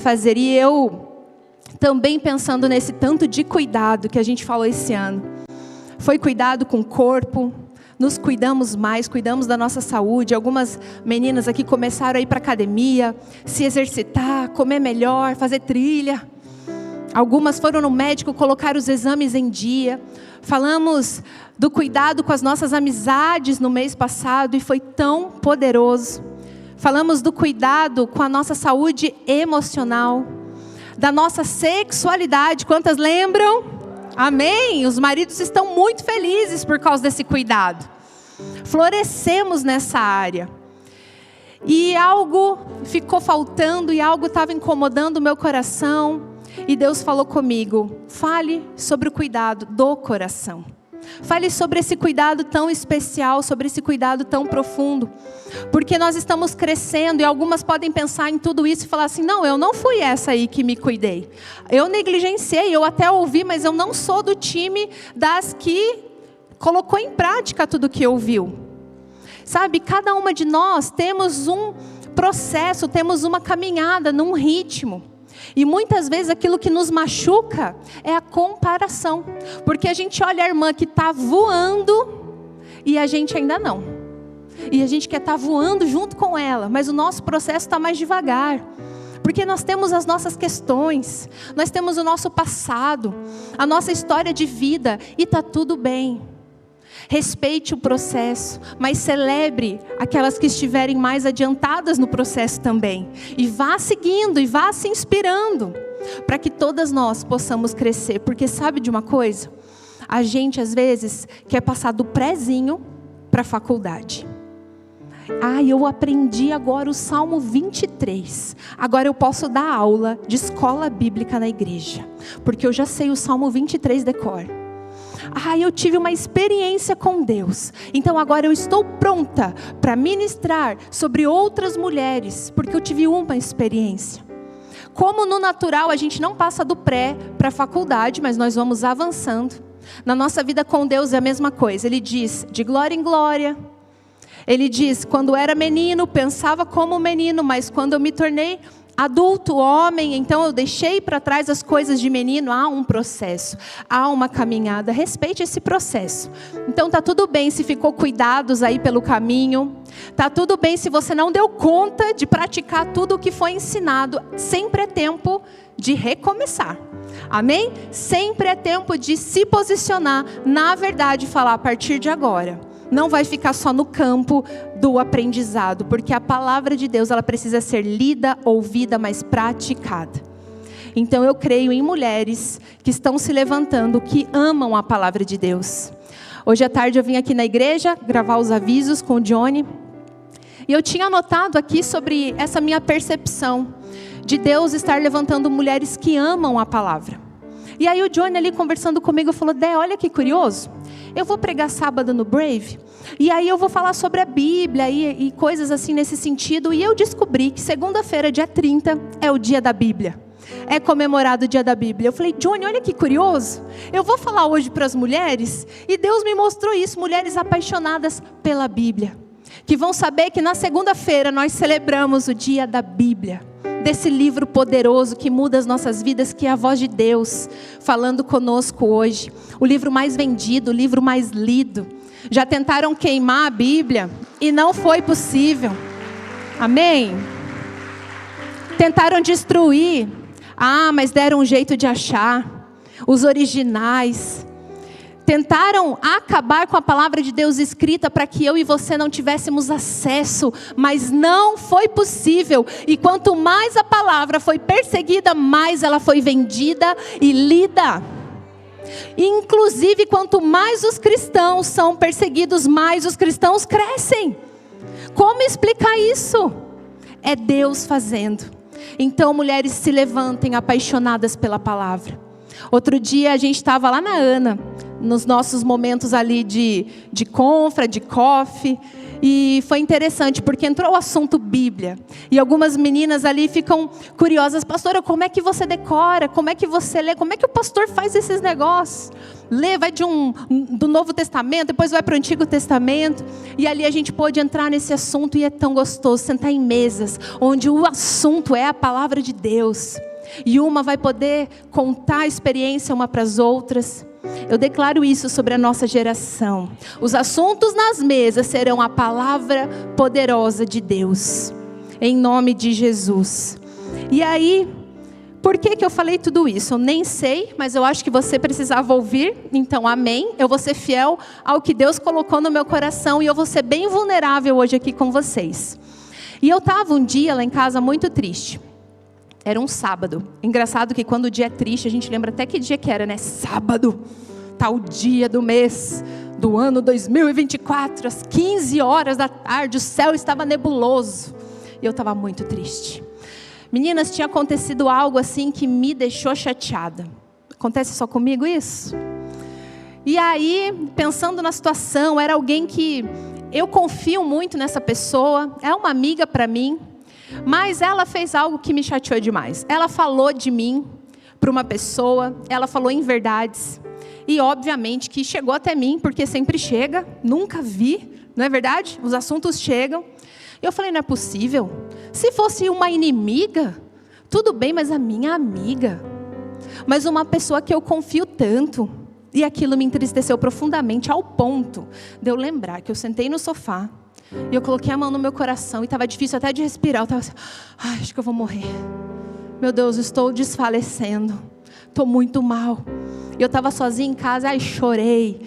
fazer. E eu também pensando nesse tanto de cuidado que a gente falou esse ano. Foi cuidado com o corpo, nos cuidamos mais, cuidamos da nossa saúde. Algumas meninas aqui começaram a ir para academia, se exercitar, comer melhor, fazer trilha. Algumas foram no médico colocar os exames em dia. Falamos do cuidado com as nossas amizades no mês passado e foi tão poderoso. Falamos do cuidado com a nossa saúde emocional, da nossa sexualidade. Quantas lembram? Amém? Os maridos estão muito felizes por causa desse cuidado. Florescemos nessa área. E algo ficou faltando e algo estava incomodando o meu coração. E Deus falou comigo: fale sobre o cuidado do coração. Fale sobre esse cuidado tão especial, sobre esse cuidado tão profundo. Porque nós estamos crescendo e algumas podem pensar em tudo isso e falar assim: não, eu não fui essa aí que me cuidei. Eu negligenciei, eu até ouvi, mas eu não sou do time das que colocou em prática tudo que ouviu. Sabe, cada uma de nós temos um processo, temos uma caminhada num ritmo. E muitas vezes aquilo que nos machuca é a comparação. Porque a gente olha a irmã que está voando e a gente ainda não. E a gente quer estar voando junto com ela, mas o nosso processo está mais devagar. Porque nós temos as nossas questões, nós temos o nosso passado, a nossa história de vida e está tudo bem. Respeite o processo, mas celebre aquelas que estiverem mais adiantadas no processo também. E vá seguindo, e vá se inspirando, para que todas nós possamos crescer. Porque sabe de uma coisa? A gente às vezes quer passar do prézinho para a faculdade. Eu aprendi agora o Salmo 23. Agora eu posso dar aula de escola bíblica na igreja, porque eu já sei o Salmo 23 de cor. Eu tive uma experiência com Deus. Então agora eu estou pronta para ministrar sobre outras mulheres, porque eu tive uma experiência. Como no natural a gente não passa do pré para a faculdade, mas nós vamos avançando. Na nossa vida com Deus é a mesma coisa. Ele diz, de glória em glória. Ele diz, quando era menino, pensava como menino, mas quando eu me tornei adulto, homem, então eu deixei para trás as coisas de menino. Há um processo, há uma caminhada. Respeite esse processo. Então tá tudo bem se ficou cuidados aí pelo caminho. Tá tudo bem se você não deu conta de praticar tudo o que foi ensinado. Sempre é tempo de recomeçar. Amém? Sempre é tempo de se posicionar na verdade e falar: a partir de agora não vai ficar só no campo do aprendizado, porque a palavra de Deus ela precisa ser lida, ouvida, mas praticada. Então eu creio em mulheres que estão se levantando, que amam a palavra de Deus. Hoje à tarde eu vim aqui na igreja gravar os avisos com o Johnny, e eu tinha anotado aqui sobre essa minha percepção de Deus estar levantando mulheres que amam a palavra. E aí o Johnny ali conversando comigo falou: Dé, olha que curioso, eu vou pregar sábado no Brave, e aí eu vou falar sobre a Bíblia e coisas assim nesse sentido. E eu descobri que segunda-feira, dia 30, é o dia da Bíblia. É comemorado o dia da Bíblia. Eu falei: Johnny, olha que curioso, eu vou falar hoje para as mulheres, e Deus me mostrou isso, mulheres apaixonadas pela Bíblia, que vão saber que na segunda-feira nós celebramos o dia da Bíblia, desse livro poderoso que muda as nossas vidas, que é a voz de Deus falando conosco hoje. O livro mais vendido, o livro mais lido. Já tentaram queimar a Bíblia e não foi possível. Amém? Tentaram destruir. Mas deram um jeito de achar os originais. Tentaram acabar com a palavra de Deus escrita para que eu e você não tivéssemos acesso, mas não foi possível. E quanto mais a palavra foi perseguida, mais ela foi vendida e lida. Inclusive, quanto mais os cristãos são perseguidos, mais os cristãos crescem. Como explicar isso? É Deus fazendo. Então, mulheres, se levantem apaixonadas pela palavra. Outro dia a gente estava lá na Ana, nos nossos momentos ali de confra, de coffee, E foi interessante, porque entrou o assunto Bíblia. E algumas meninas ali ficam curiosas. Pastora, como é que você decora? Como é que você lê? Como é que o pastor faz esses negócios? Lê, vai do Novo Testamento, depois vai para o Antigo Testamento. E ali a gente pôde entrar nesse assunto e é tão gostoso sentar em mesas, onde o assunto é a palavra de Deus. E uma vai poder contar a experiência uma para as outras. Eu declaro isso sobre a nossa geração. Os assuntos nas mesas serão a palavra poderosa de Deus, em nome de Jesus. E aí, por que eu falei tudo isso? Eu nem sei, mas eu acho que você precisava ouvir. Então, amém. Eu vou ser fiel ao que Deus colocou no meu coração e eu vou ser bem vulnerável hoje aqui com vocês. E eu estava um dia lá em casa muito triste. Era um sábado. Engraçado que quando o dia é triste, a gente lembra até que dia que era, né? Sábado, tal dia do mês, do ano 2024, às 15 horas da tarde, o céu estava nebuloso. E eu estava muito triste. Meninas, tinha acontecido algo assim que me deixou chateada. Acontece só comigo isso? E aí, pensando na situação, era alguém que eu confio muito nessa pessoa, é uma amiga para mim. Mas ela fez algo que me chateou demais. Ela falou de mim para uma pessoa, ela falou em verdades. E obviamente que chegou até mim, porque sempre chega, nunca vi, não é verdade? Os assuntos chegam. E eu falei, não é possível. Se fosse uma inimiga, tudo bem, mas a minha amiga. Mas uma pessoa que eu confio tanto. E aquilo me entristeceu profundamente, ao ponto de eu lembrar que eu sentei no sofá. E eu coloquei a mão no meu coração e estava difícil até de respirar. Eu estava assim, acho que eu vou morrer. Meu Deus, estou desfalecendo. Estou muito mal. E eu estava sozinha em casa, chorei.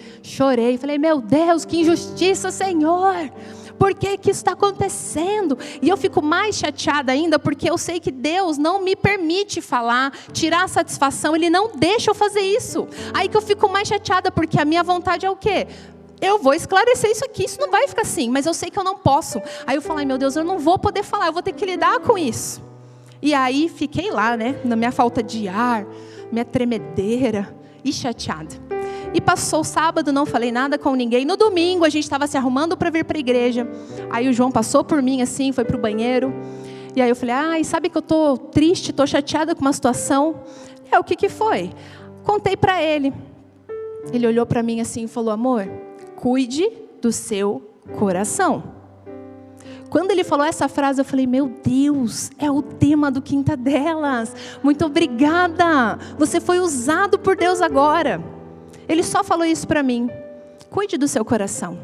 Falei, meu Deus, que injustiça, Senhor. Por que isso está acontecendo? E eu fico mais chateada ainda, porque eu sei que Deus não me permite falar, tirar a satisfação. Ele não deixa eu fazer isso. Aí que eu fico mais chateada, porque a minha vontade é o quê? Eu vou esclarecer isso aqui, isso não vai ficar assim, mas eu sei que eu não posso. Aí eu falei, meu Deus, eu não vou poder falar, eu vou ter que lidar com isso. E aí fiquei lá, né, na minha falta de ar, minha tremedeira e chateada. E passou o sábado, não falei nada com ninguém. No domingo a gente estava se arrumando para vir para a igreja. Aí o João passou por mim assim, foi para o banheiro. E aí eu falei, sabe que eu estou triste, estou chateada com uma situação. O que foi? Contei para ele. Ele olhou para mim assim e falou, amor, cuide do seu coração. Quando ele falou essa frase, eu falei, meu Deus, é o tema do Quinta Delas. Muito obrigada. Você foi usado por Deus agora. Ele só falou isso para mim. Cuide do seu coração.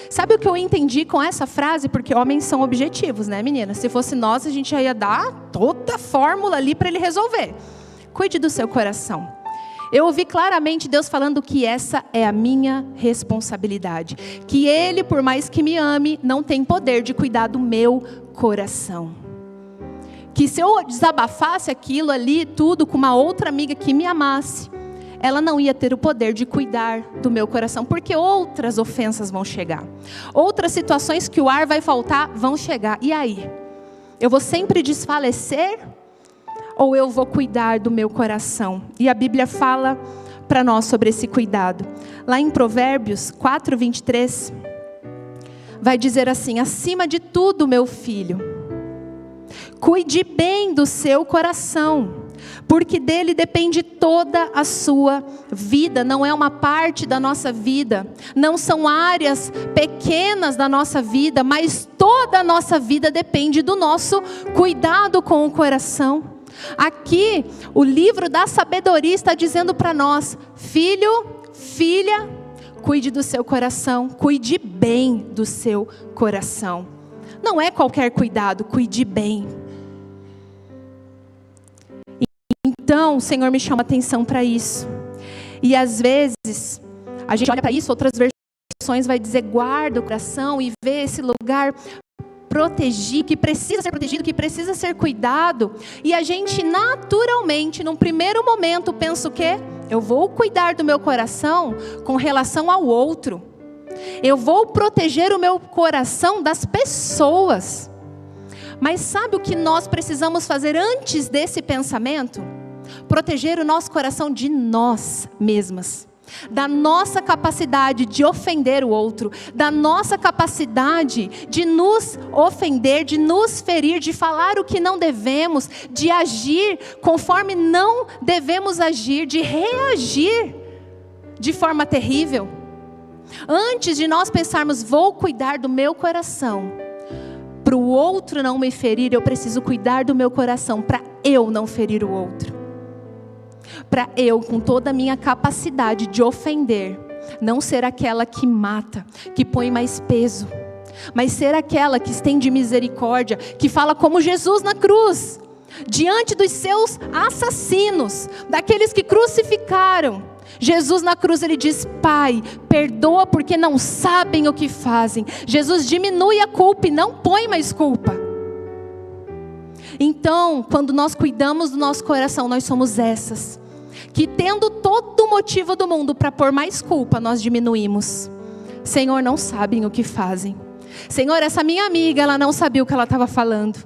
Sabe o que eu entendi com essa frase? Porque homens são objetivos, né, menina? Se fosse nós, a gente já ia dar toda a fórmula ali para ele resolver. Cuide do seu coração. Eu ouvi claramente Deus falando que essa é a minha responsabilidade. Que Ele, por mais que me ame, não tem poder de cuidar do meu coração. Que se eu desabafasse aquilo ali, tudo, com uma outra amiga que me amasse, ela não ia ter o poder de cuidar do meu coração. Porque outras ofensas vão chegar. Outras situações que o ar vai faltar vão chegar. E aí? Eu vou sempre desfalecer? Ou eu vou cuidar do meu coração? E a Bíblia fala para nós sobre esse cuidado. Lá em Provérbios 4:23, vai dizer assim, acima de tudo, meu filho, cuide bem do seu coração, porque dele depende toda a sua vida. Não é uma parte da nossa vida, não são áreas pequenas da nossa vida, mas toda a nossa vida depende do nosso cuidado com o coração. Aqui, o livro da sabedoria está dizendo para nós, filho, filha, cuide do seu coração, cuide bem do seu coração. Não é qualquer cuidado, cuide bem. Então, o Senhor me chama a atenção para isso. E às vezes, a gente olha para isso, outras versões vai dizer, guarda o coração e vê esse lugar protegido, que precisa ser protegido, que precisa ser cuidado. E a gente naturalmente, num primeiro momento, pensa o quê? Eu vou cuidar do meu coração com relação ao outro. Eu vou proteger o meu coração das pessoas. Mas sabe o que nós precisamos fazer antes desse pensamento? Proteger o nosso coração de nós mesmas. da nossa capacidade de ofender o outro, da nossa capacidade de nos ofender, de nos ferir, de falar o que não devemos, de agir conforme não devemos agir, de reagir de forma terrível. Antes de nós pensarmos, vou cuidar do meu coração, para o outro não me ferir, eu preciso cuidar do meu coração, para eu não ferir o outro. Para eu, com toda a minha capacidade de ofender, não ser aquela que mata, que põe mais peso, mas ser aquela que estende misericórdia, que fala como Jesus na cruz, diante dos seus assassinos, daqueles que crucificaram. Jesus na cruz, ele diz: Pai, perdoa porque não sabem o que fazem. Jesus diminui a culpa e não põe mais culpa. Então, quando nós cuidamos do nosso coração, nós somos essas que, tendo todo o motivo do mundo para pôr mais culpa, nós diminuímos. Senhor, não sabem o que fazem. Senhor, essa minha amiga, ela não sabia o que ela estava falando.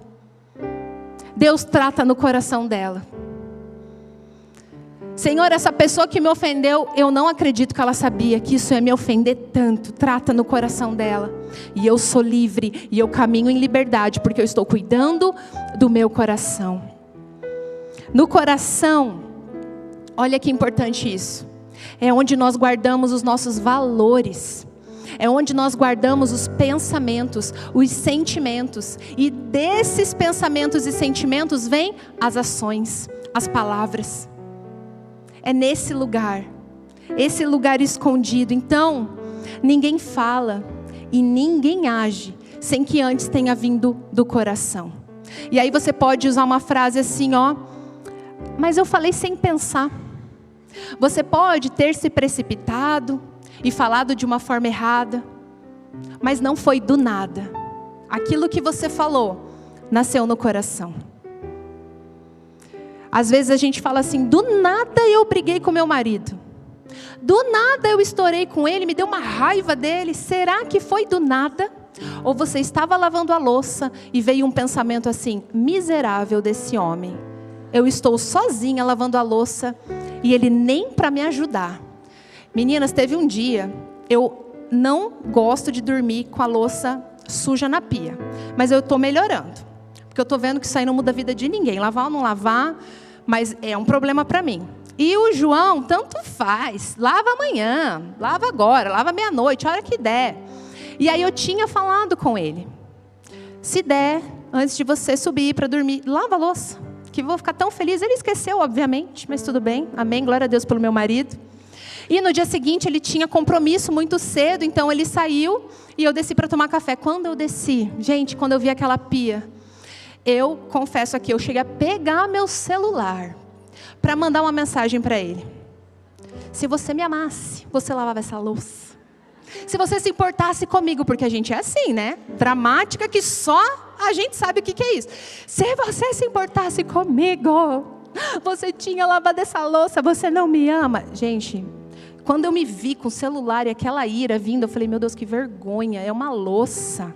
Deus trata no coração dela. Senhor, essa pessoa que me ofendeu, eu não acredito que ela sabia que isso ia me ofender tanto. Trata no coração dela. E eu sou livre, e eu caminho em liberdade, porque eu estou cuidando do meu coração. No coração, olha que importante isso. É onde nós guardamos os nossos valores. É onde nós guardamos os pensamentos, os sentimentos. E desses pensamentos e sentimentos vêm as ações, as palavras. É nesse lugar, esse lugar escondido. Então, ninguém fala e ninguém age sem que antes tenha vindo do coração. E aí você pode usar uma frase assim, ó: mas eu falei sem pensar. Você pode ter se precipitado e falado de uma forma errada, mas não foi do nada. Aquilo que você falou nasceu no coração. Às vezes a gente fala assim: do nada eu briguei com meu marido, do nada eu estourei com ele, me deu uma raiva dele. Será que foi do nada? Ou você estava lavando a louça e veio um pensamento assim: miserável desse homem, eu estou sozinha lavando a louça e ele nem para me ajudar. Meninas, teve um dia, eu não gosto de dormir com a louça suja na pia, mas eu estou melhorando, porque eu estou vendo que isso aí não muda a vida de ninguém, lavar ou não lavar, mas é um problema para mim. E o João, tanto faz, lava amanhã, lava agora, lava meia-noite, a hora que der. E aí eu tinha falado com ele: se der, antes de você subir para dormir, lava a louça, que vou ficar tão feliz. Ele esqueceu, obviamente, mas tudo bem, amém, glória a Deus pelo meu marido. E no dia seguinte ele tinha compromisso muito cedo, então ele saiu e eu desci para tomar café. Quando eu desci, gente, quando eu vi aquela pia, eu confesso aqui, eu cheguei a pegar meu celular para mandar uma mensagem para ele: se você me amasse, você lavava essa louça. Se você se importasse comigo, porque a gente é assim, né? Dramática, que só a gente sabe o que é isso. Se você se importasse comigo, você tinha lavado essa louça, você não me ama. Gente, quando eu me vi com o celular e aquela ira vindo, eu falei: meu Deus, que vergonha, é uma louça.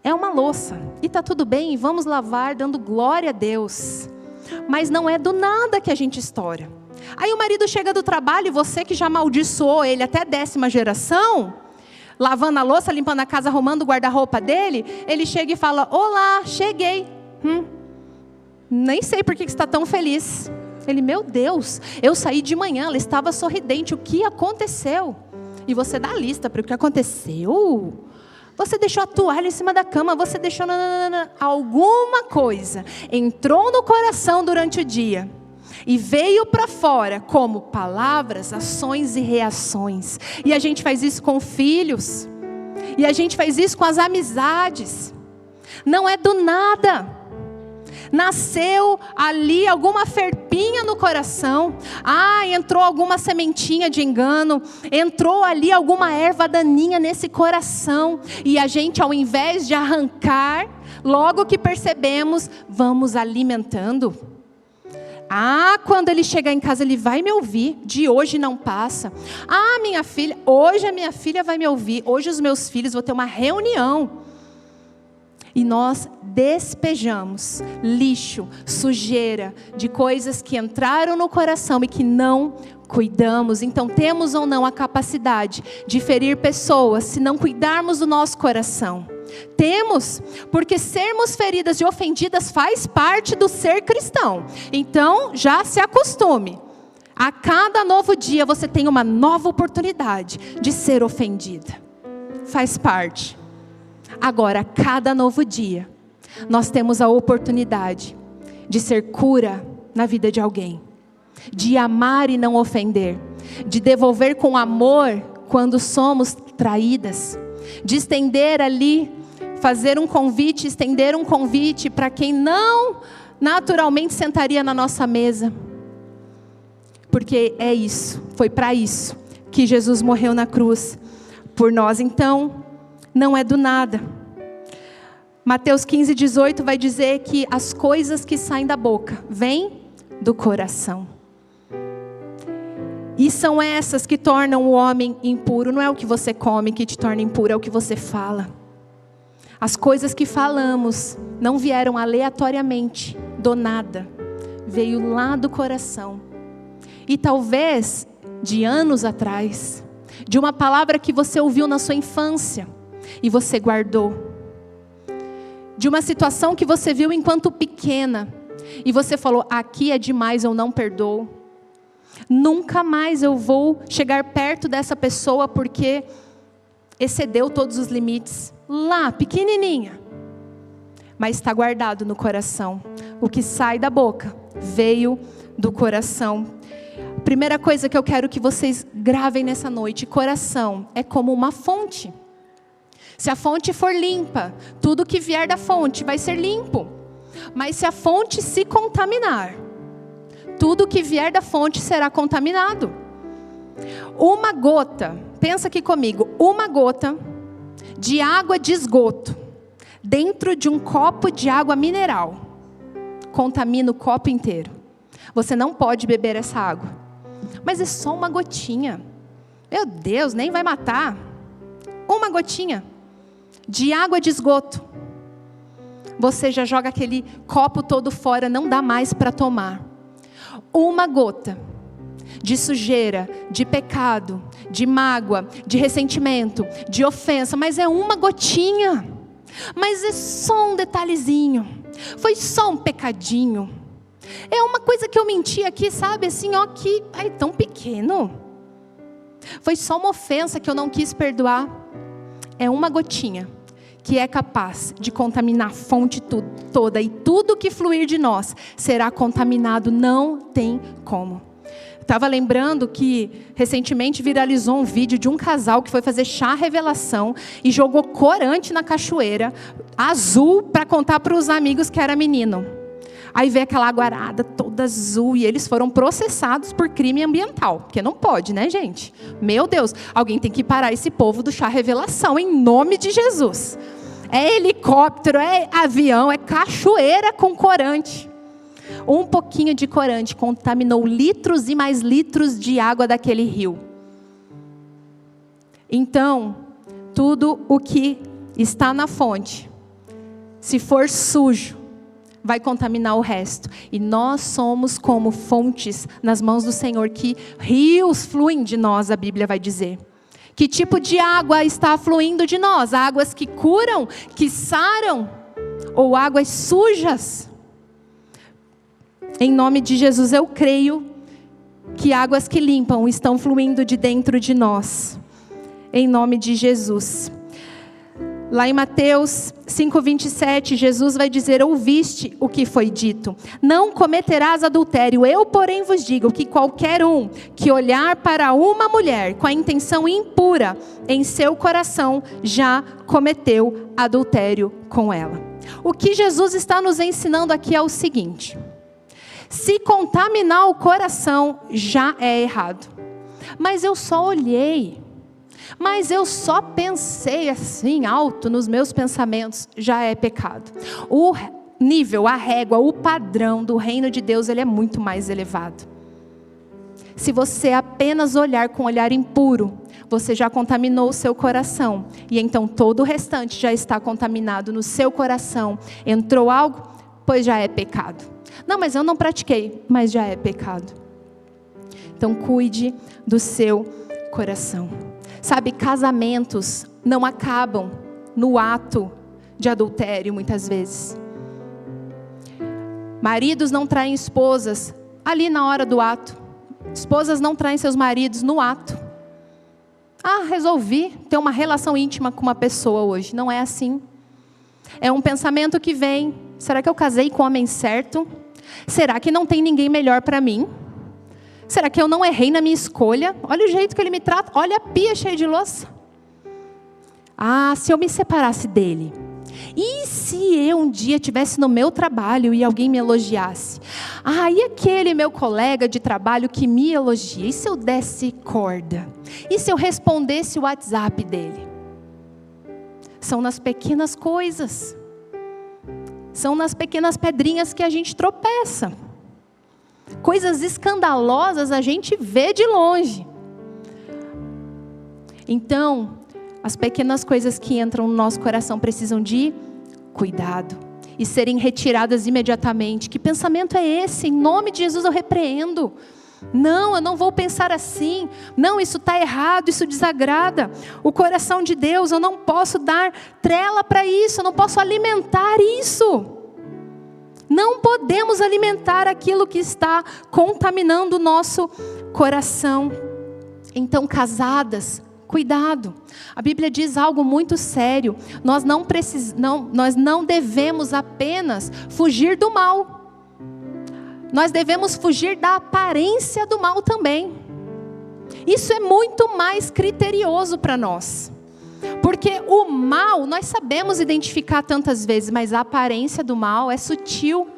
É uma louça. E tá tudo bem, vamos lavar dando glória a Deus. Mas não é do nada que a gente estoura. Aí o marido chega do trabalho e você que já amaldiçoou ele até 10ª geração, lavando a louça, limpando a casa, arrumando o guarda-roupa dele, ele chega e fala: olá, cheguei. Nem sei por que você está tão feliz. Ele: meu Deus, eu saí de manhã, ela estava sorridente, o que aconteceu? E você dá a lista para o que aconteceu. Você deixou a toalha em cima da cama, você deixou alguma coisa entrou no coração durante o dia e veio para fora como palavras, ações e reações. E a gente faz isso com filhos, e a gente faz isso com as amizades. Não é do nada. Nasceu ali alguma ferpinha no coração. Entrou alguma sementinha de engano. Entrou ali alguma erva daninha nesse coração. E a gente, ao invés de arrancar, logo que percebemos, vamos alimentando. Quando ele chegar em casa, ele vai me ouvir. De hoje não passa. Minha filha, hoje a minha filha vai me ouvir. Hoje os meus filhos, vou ter uma reunião. e nós despejamos lixo, sujeira, de coisas que entraram no coração e que não cuidamos. Então, temos ou não a capacidade de ferir pessoas se não cuidarmos do nosso coração? Temos, porque sermos feridas e ofendidas faz parte do ser cristão. Então, já se acostume. A cada novo dia você tem uma nova oportunidade de ser ofendida. Faz parte. Agora, a cada novo dia, nós temos a oportunidade de ser cura na vida de alguém, de amar e não ofender, de devolver com amor quando somos traídas, de estender ali, fazer um convite, estender um convite para quem não naturalmente sentaria na nossa mesa. Porque é isso, foi para isso que Jesus morreu na cruz por nós. Então, não é do nada. Mateus 15:18 vai dizer que as coisas que saem da boca vêm do coração. E são essas que tornam o homem impuro. Não é o que você come que te torna impuro, é o que você fala. As coisas que falamos não vieram aleatoriamente, do nada. Veio lá do coração. E talvez de anos atrás, de uma palavra que você ouviu na sua infância e você guardou. De uma situação que você viu enquanto pequena e você falou: aqui é demais, eu não perdoo. Nunca mais eu vou chegar perto dessa pessoa porque excedeu todos os limites. Lá, pequenininha. Mas está guardado no coração. O que sai da boca veio do coração. Primeira coisa que eu quero que vocês gravem nessa noite: coração é como uma fonte. Se a fonte for limpa, tudo que vier da fonte vai ser limpo. Mas se a fonte se contaminar, tudo que vier da fonte será contaminado. Uma gota, pensa aqui comigo, uma gota de água de esgoto dentro de um copo de água mineral contamina o copo inteiro. Você não pode beber essa água. Mas é só uma gotinha. Meu Deus, nem vai matar. Uma gotinha de água de esgoto. Você já joga aquele copo todo fora, não dá mais para tomar. Uma gota de sujeira, de pecado, de mágoa, de ressentimento, de ofensa, mas é uma gotinha. Mas é só um detalhezinho. Foi só um pecadinho. É uma coisa que eu menti aqui, sabe? Assim, ó, que é tão pequeno. Foi só uma ofensa que eu não quis perdoar. É uma gotinha que é capaz de contaminar a fonte toda. E tudo que fluir de nós será contaminado. Não tem como. Estava lembrando que recentemente viralizou um vídeo de um casal que foi fazer chá revelação e jogou corante na cachoeira, azul, para contar para os amigos que era menino. Aí veio aquela aguarada toda azul e eles foram processados por crime ambiental. Porque não pode, né, gente? Meu Deus, alguém tem que parar esse povo do chá revelação, em nome de Jesus. É helicóptero, é avião, é cachoeira com corante. Um pouquinho de corante contaminou litros e mais litros de água daquele rio. Então, tudo o que está na fonte, se for sujo, vai contaminar o resto. E nós somos como fontes nas mãos do Senhor, que rios fluem de nós, a Bíblia vai dizer. Que tipo de água está fluindo de nós? Águas que curam, que saram, ou águas sujas? Em nome de Jesus, eu creio que águas que limpam estão fluindo de dentro de nós. Em nome de Jesus. Lá em Mateus 5:27, Jesus vai dizer: ouviste o que foi dito, não cometerás adultério. Eu, porém, vos digo que qualquer um que olhar para uma mulher com a intenção impura em seu coração, já cometeu adultério com ela. O que Jesus está nos ensinando aqui é o seguinte: se contaminar o coração já é errado. Mas eu só olhei. Mas eu só pensei assim alto nos meus pensamentos, já é pecado. O nível, a régua, o padrão do reino de Deus, ele é muito mais elevado. se você apenas olhar com um olhar impuro, você já contaminou o seu coração. E então todo o restante já está contaminado no seu coração. Entrou algo? Pois já é pecado. Não, mas eu não pratiquei, mas já é pecado. Então cuide do seu coração. Sabe, casamentos não acabam no ato de adultério muitas vezes. Maridos não traem esposas ali na hora do ato. Esposas não traem seus maridos no ato. Ah, resolvi ter uma relação íntima com uma pessoa hoje. Não é assim. É um pensamento que vem: será que eu casei com o homem certo? Será que não tem ninguém melhor para mim? Será que eu não errei na minha escolha? Olha o jeito que ele me trata. Olha a pia cheia de louça. Ah, se eu me separasse dele. E se eu um dia estivesse no meu trabalho e alguém me elogiasse? Ah, e aquele meu colega de trabalho que me elogia? E se eu desse corda? E se eu respondesse o WhatsApp dele? São nas pequenas coisas. São nas pequenas pedrinhas que a gente tropeça. Coisas escandalosas a gente vê de longe. Então, as pequenas coisas que entram no nosso coração precisam de cuidado e serem retiradas imediatamente. Que pensamento é esse? Em nome de Jesus eu repreendo. Não, eu não vou pensar assim. Não, isso está errado, isso desagrada o coração de Deus. Eu não posso dar trela para isso, eu não posso alimentar isso. Não podemos alimentar aquilo que está contaminando o nosso coração. Então, casadas, cuidado. A Bíblia diz algo muito sério. Nós não devemos apenas fugir do mal. Nós devemos fugir da aparência do mal também. Isso é muito mais criterioso para nós. Porque o mal, nós sabemos identificar tantas vezes, mas a aparência do mal é sutil.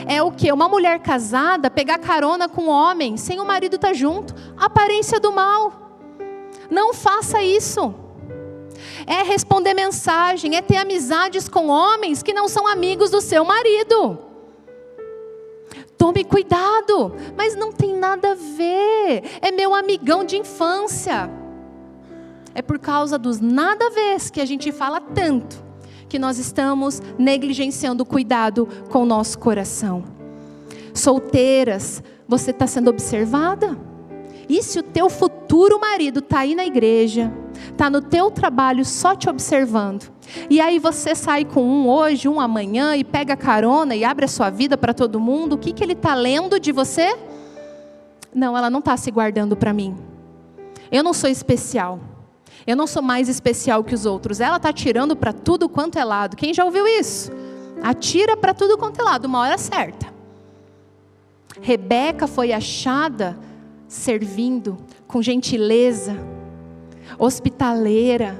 É o quê? Uma mulher casada pegar carona com um homem, sem o marido estar junto. Aparência do mal. Não faça isso. É responder mensagem, é ter amizades com homens que não são amigos do seu marido. Tome cuidado, mas não tem nada a ver. É meu amigão de infância. É por causa dos nada a ver que a gente fala tanto, que nós estamos negligenciando o cuidado com o nosso coração. Solteiras, você está sendo observada? E se o teu futuro marido está aí na igreja, está no teu trabalho só te observando, e aí você sai com um hoje, um amanhã, e pega carona e abre a sua vida para todo mundo, o que ele está lendo de você? Não, ela não está se guardando para mim. Eu não sou especial. Eu não sou mais especial que os outros. Ela está atirando para tudo quanto é lado. Quem já ouviu isso? Atira para tudo quanto é lado, uma hora certa. Rebeca foi achada servindo com gentileza, hospitaleira.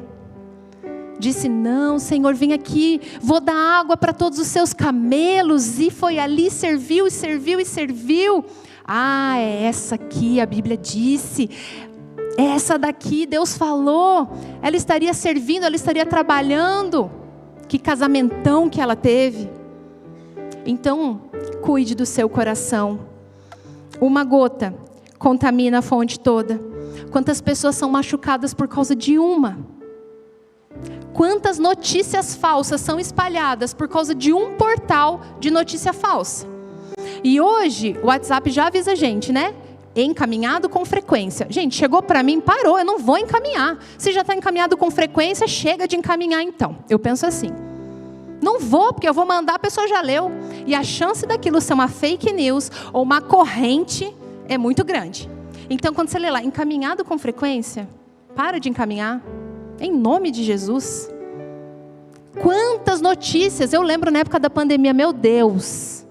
Disse: não, Senhor, vem aqui, vou dar água para todos os seus camelos. E foi ali, serviu e serviu e serviu. Ah, é essa aqui, a Bíblia disse. Essa daqui, Deus falou. Ela estaria servindo, ela estaria trabalhando. Que casamentão que ela teve. Então, cuide do seu coração. Uma gota contamina a fonte toda. Quantas pessoas são machucadas por causa de uma? Quantas notícias falsas são espalhadas por causa de um portal de notícia falsa? E hoje, o WhatsApp já avisa a gente, né? Encaminhado com frequência. Gente, chegou para mim, parou, eu não vou encaminhar. Se já está encaminhado com frequência, chega de encaminhar então. Eu penso assim. Não vou, porque eu vou mandar, a pessoa já leu. E a chance daquilo ser uma fake news ou uma corrente é muito grande. Então, quando você lê lá, encaminhado com frequência, para de encaminhar. Em nome de Jesus. Quantas notícias, eu lembro na época da pandemia, meu Deus.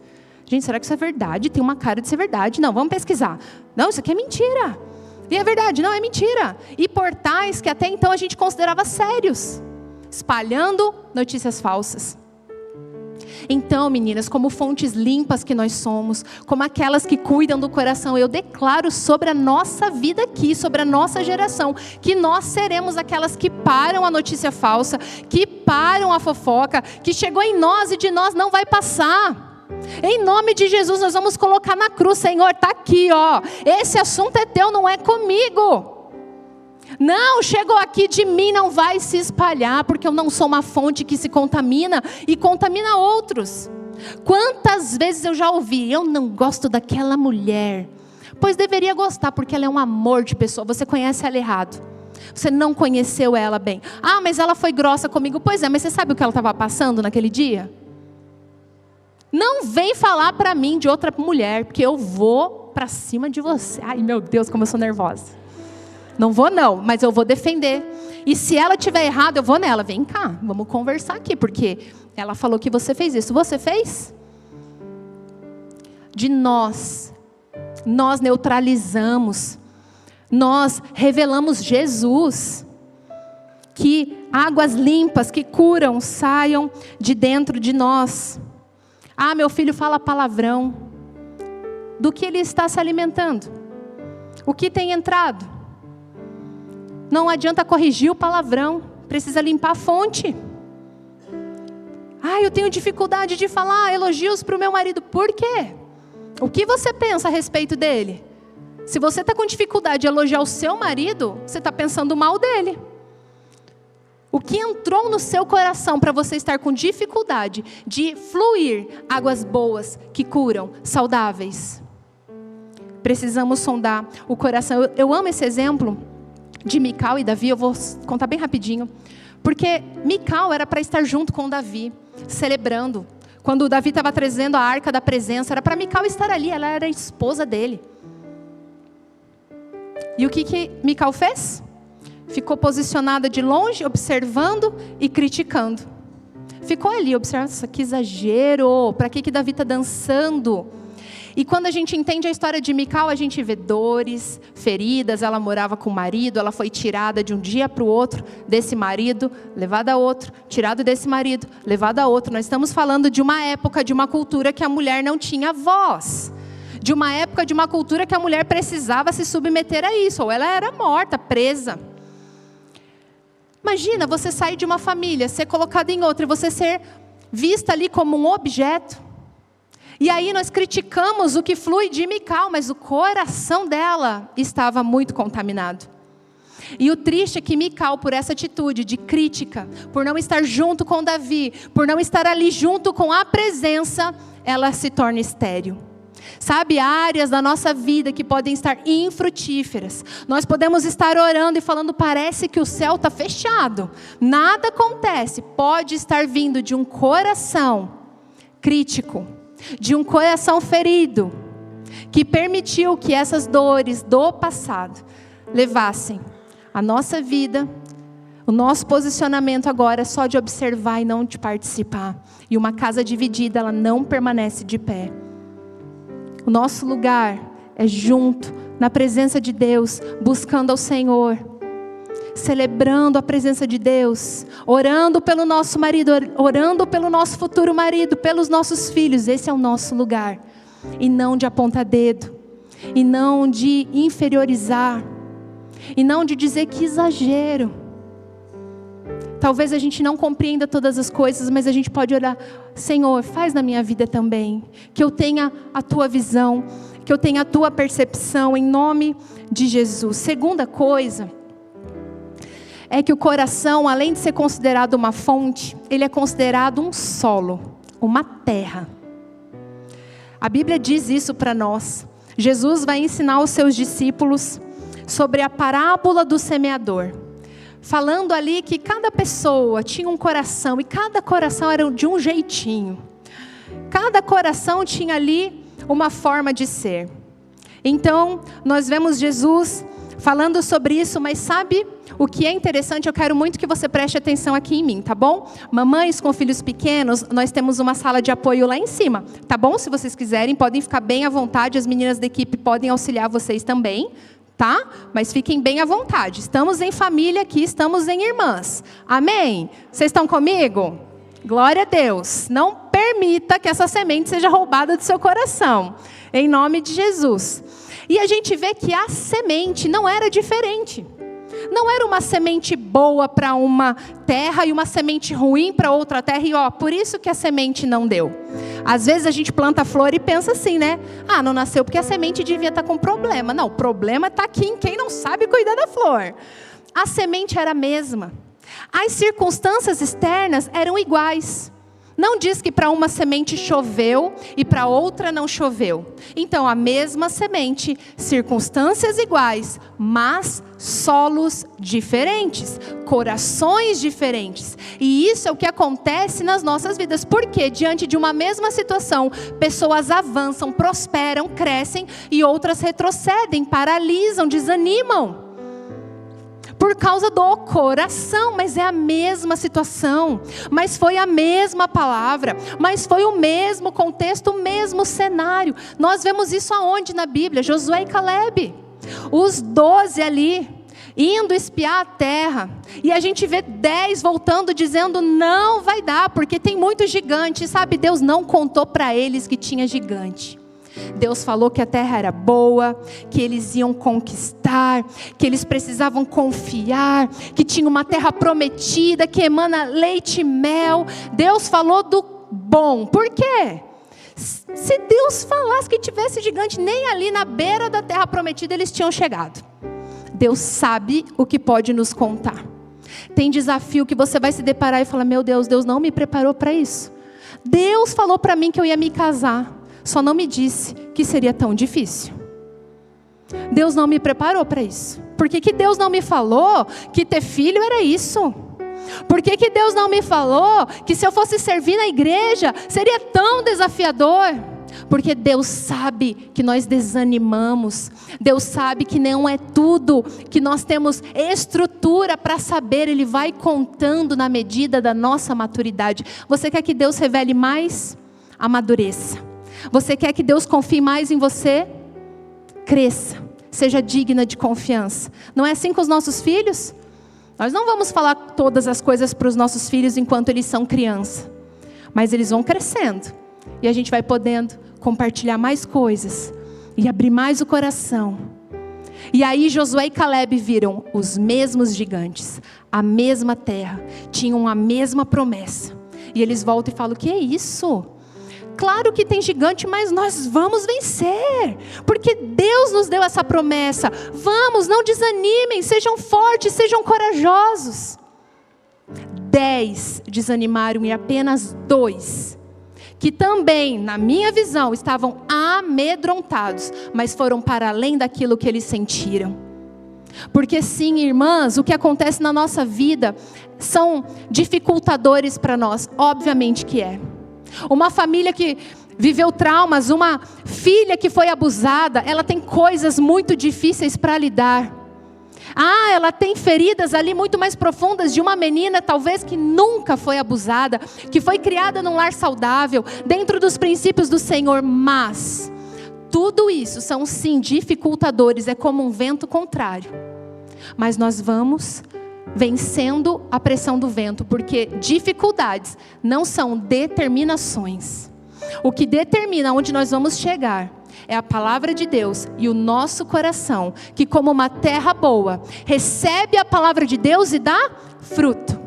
Gente, será que isso é verdade? Tem uma cara de ser verdade. Não, vamos pesquisar. Não, isso aqui é mentira. E é verdade, não, é mentira. E portais que até então a gente considerava sérios, espalhando notícias falsas. Então, meninas, como fontes limpas que nós somos, como aquelas que cuidam do coração, eu declaro sobre a nossa vida aqui, sobre a nossa geração, que nós seremos aquelas que param a notícia falsa, que param a fofoca, que chegou em nós e de nós não vai passar. Em nome de Jesus, nós vamos colocar na cruz. Senhor, está aqui, ó. Esse assunto é teu, não é comigo. Não, chegou aqui de mim, não vai se espalhar, porque eu não sou uma fonte que se contamina e contamina outros. Quantas vezes eu já ouvi, eu não gosto daquela mulher. Pois deveria gostar, porque ela é um amor de pessoa. Você conhece ela errado. Você não conheceu ela bem. Ah, mas ela foi grossa comigo. Pois é, mas você sabe o que ela estava passando naquele dia? Não vem falar para mim de outra mulher, porque eu vou para cima de você. Ai, meu Deus, como eu sou nervosa. Não vou não, mas eu vou defender. E se ela tiver errado, eu vou nela. Vem cá, vamos conversar aqui, porque ela falou que você fez isso. Você fez? De nós neutralizamos, nós revelamos Jesus. Que águas limpas, que curam, saiam de dentro de nós. Ah, meu filho fala palavrão. Do que ele está se alimentando? O que tem entrado? Não adianta corrigir o palavrão, precisa limpar a fonte. Ah, eu tenho dificuldade de falar elogios para o meu marido. Por quê? O que você pensa a respeito dele? Se você está com dificuldade de elogiar o seu marido, você está pensando mal dele. O que entrou no seu coração para você estar com dificuldade de fluir águas boas que curam, saudáveis? Precisamos sondar o coração. Eu amo esse exemplo de Mical e Davi. Eu vou contar bem rapidinho. Porque Mical era para estar junto com Davi, celebrando. Quando Davi estava trazendo a arca da presença, era para Mical estar ali. Ela era a esposa dele. E o que Mical fez? Ficou posicionada de longe, observando e criticando. Ficou ali observando, nossa, que exagero, para que Davi está dançando? E quando a gente entende a história de Mical, a gente vê dores, feridas. Ela morava com o marido, ela foi tirada de um dia para o outro desse marido, levada a outro, tirado desse marido, levada a outro. Nós estamos falando de uma época, de uma cultura que a mulher não tinha voz. De uma época, de uma cultura que a mulher precisava se submeter a isso, ou ela era morta, presa. Imagina você sair de uma família, ser colocada em outra, e você ser vista ali como um objeto. E aí nós criticamos o que flui de Mical, mas o coração dela estava muito contaminado. E o triste é que Mical, por essa atitude de crítica, por não estar junto com Davi, por não estar ali junto com a presença, ela se torna estéril. Sabe, áreas da nossa vida que podem estar infrutíferas. Nós podemos estar orando e falando, parece que o céu está fechado. Nada acontece. Pode estar vindo de um coração crítico, de um coração ferido, que permitiu que essas dores do passado levassem a nossa vida, o nosso posicionamento agora é só de observar e não de participar. E uma casa dividida, ela não permanece de pé. O nosso lugar é junto, na presença de Deus, buscando ao Senhor, celebrando a presença de Deus, orando pelo nosso marido, orando pelo nosso futuro marido, pelos nossos filhos. Esse é o nosso lugar. E não de apontar dedo, e não de inferiorizar, e não de dizer que exagero. Talvez a gente não compreenda todas as coisas, mas a gente pode orar, Senhor, faz na minha vida também, que eu tenha a tua visão, que eu tenha a tua percepção, em nome de Jesus. Segunda coisa, é que o coração, além de ser considerado uma fonte, ele é considerado um solo, uma terra. A Bíblia diz isso para nós. Jesus vai ensinar aos seus discípulos sobre a parábola do semeador, falando ali que cada pessoa tinha um coração, e cada coração era de um jeitinho. Cada coração tinha ali uma forma de ser. Então, nós vemos Jesus falando sobre isso, mas sabe o que é interessante? Eu quero muito que você preste atenção aqui em mim, tá bom? Mamães com filhos pequenos, nós temos uma sala de apoio lá em cima, tá bom? Se vocês quiserem, podem ficar bem à vontade, as meninas da equipe podem auxiliar vocês também, tá? Mas fiquem bem à vontade. Estamos em família aqui, estamos em irmãs. Amém? Vocês estão comigo? Glória a Deus. Não permita que essa semente seja roubada do seu coração. Em nome de Jesus. E a gente vê que a semente não era diferente. Não era uma semente boa para uma terra e uma semente ruim para outra terra. E por isso que a semente não deu. Às vezes a gente planta a flor e pensa assim, né? Ah, não nasceu porque a semente devia estar com problema. Não, o problema está aqui em quem não sabe cuidar da flor. A semente era a mesma. As circunstâncias externas eram iguais. Não diz que para uma semente choveu e para outra não choveu. Então, a mesma semente, circunstâncias iguais, mas solos diferentes, corações diferentes. E isso é o que acontece nas nossas vidas. Porque diante de uma mesma situação, pessoas avançam, prosperam, crescem e outras retrocedem, paralisam, desanimam. Por causa do coração, mas é a mesma situação, mas foi a mesma palavra, mas foi o mesmo contexto, o mesmo cenário. Nós vemos isso aonde na Bíblia? Josué e Calebe, os 12 ali, indo espiar a terra, e a gente vê 10 voltando dizendo, não vai dar, porque tem muito gigante, sabe? Deus não contou para eles que tinha gigante. Deus falou que a terra era boa, que eles iam conquistar, que eles precisavam confiar, que tinha uma terra prometida, que emana leite e mel. Deus falou do bom. Por quê? Se Deus falasse que tivesse gigante, nem ali na beira da terra prometida eles tinham chegado. Deus sabe o que pode nos contar. Tem desafio que você vai se deparar e falar, meu Deus, Deus não me preparou para isso. Deus falou para mim que eu ia me casar. Só não me disse que seria tão difícil. Deus não me preparou para isso. Por que Deus não me falou que ter filho era isso? Por que Deus não me falou que se eu fosse servir na igreja seria tão desafiador? Porque Deus sabe que nós desanimamos. Deus sabe que não é tudo que nós temos estrutura para saber. Ele vai contando na medida da nossa maturidade. Você quer que Deus revele mais? Amadureça. Você quer que Deus confie mais em você? Cresça, seja digna de confiança. Não é assim com os nossos filhos? Nós não vamos falar todas as coisas para os nossos filhos enquanto eles são criança. Mas eles vão crescendo. E a gente vai podendo compartilhar mais coisas. E abrir mais o coração. E aí Josué e Calebe viram os mesmos gigantes. A mesma terra. Tinham a mesma promessa. E eles voltam e falam, o que é isso? Claro que tem gigante, mas nós vamos vencer, porque Deus nos deu essa promessa. Vamos, não desanimem, sejam fortes, sejam corajosos. 10 desanimaram e apenas 2, que também, na minha visão, estavam amedrontados, mas foram para além daquilo que eles sentiram. Porque sim, irmãs, o que acontece na nossa vida são dificultadores para nós, obviamente que é. Uma família que viveu traumas, uma filha que foi abusada, ela tem coisas muito difíceis para lidar. Ah, ela tem feridas ali muito mais profundas de uma menina talvez que nunca foi abusada, que foi criada num lar saudável, dentro dos princípios do Senhor, mas tudo isso são sim dificultadores, é como um vento contrário. Mas nós vamos vencendo a pressão do vento, porque dificuldades não são determinações. O que determina onde nós vamos chegar é a palavra de Deus e o nosso coração, que como uma terra boa, recebe a palavra de Deus e dá fruto.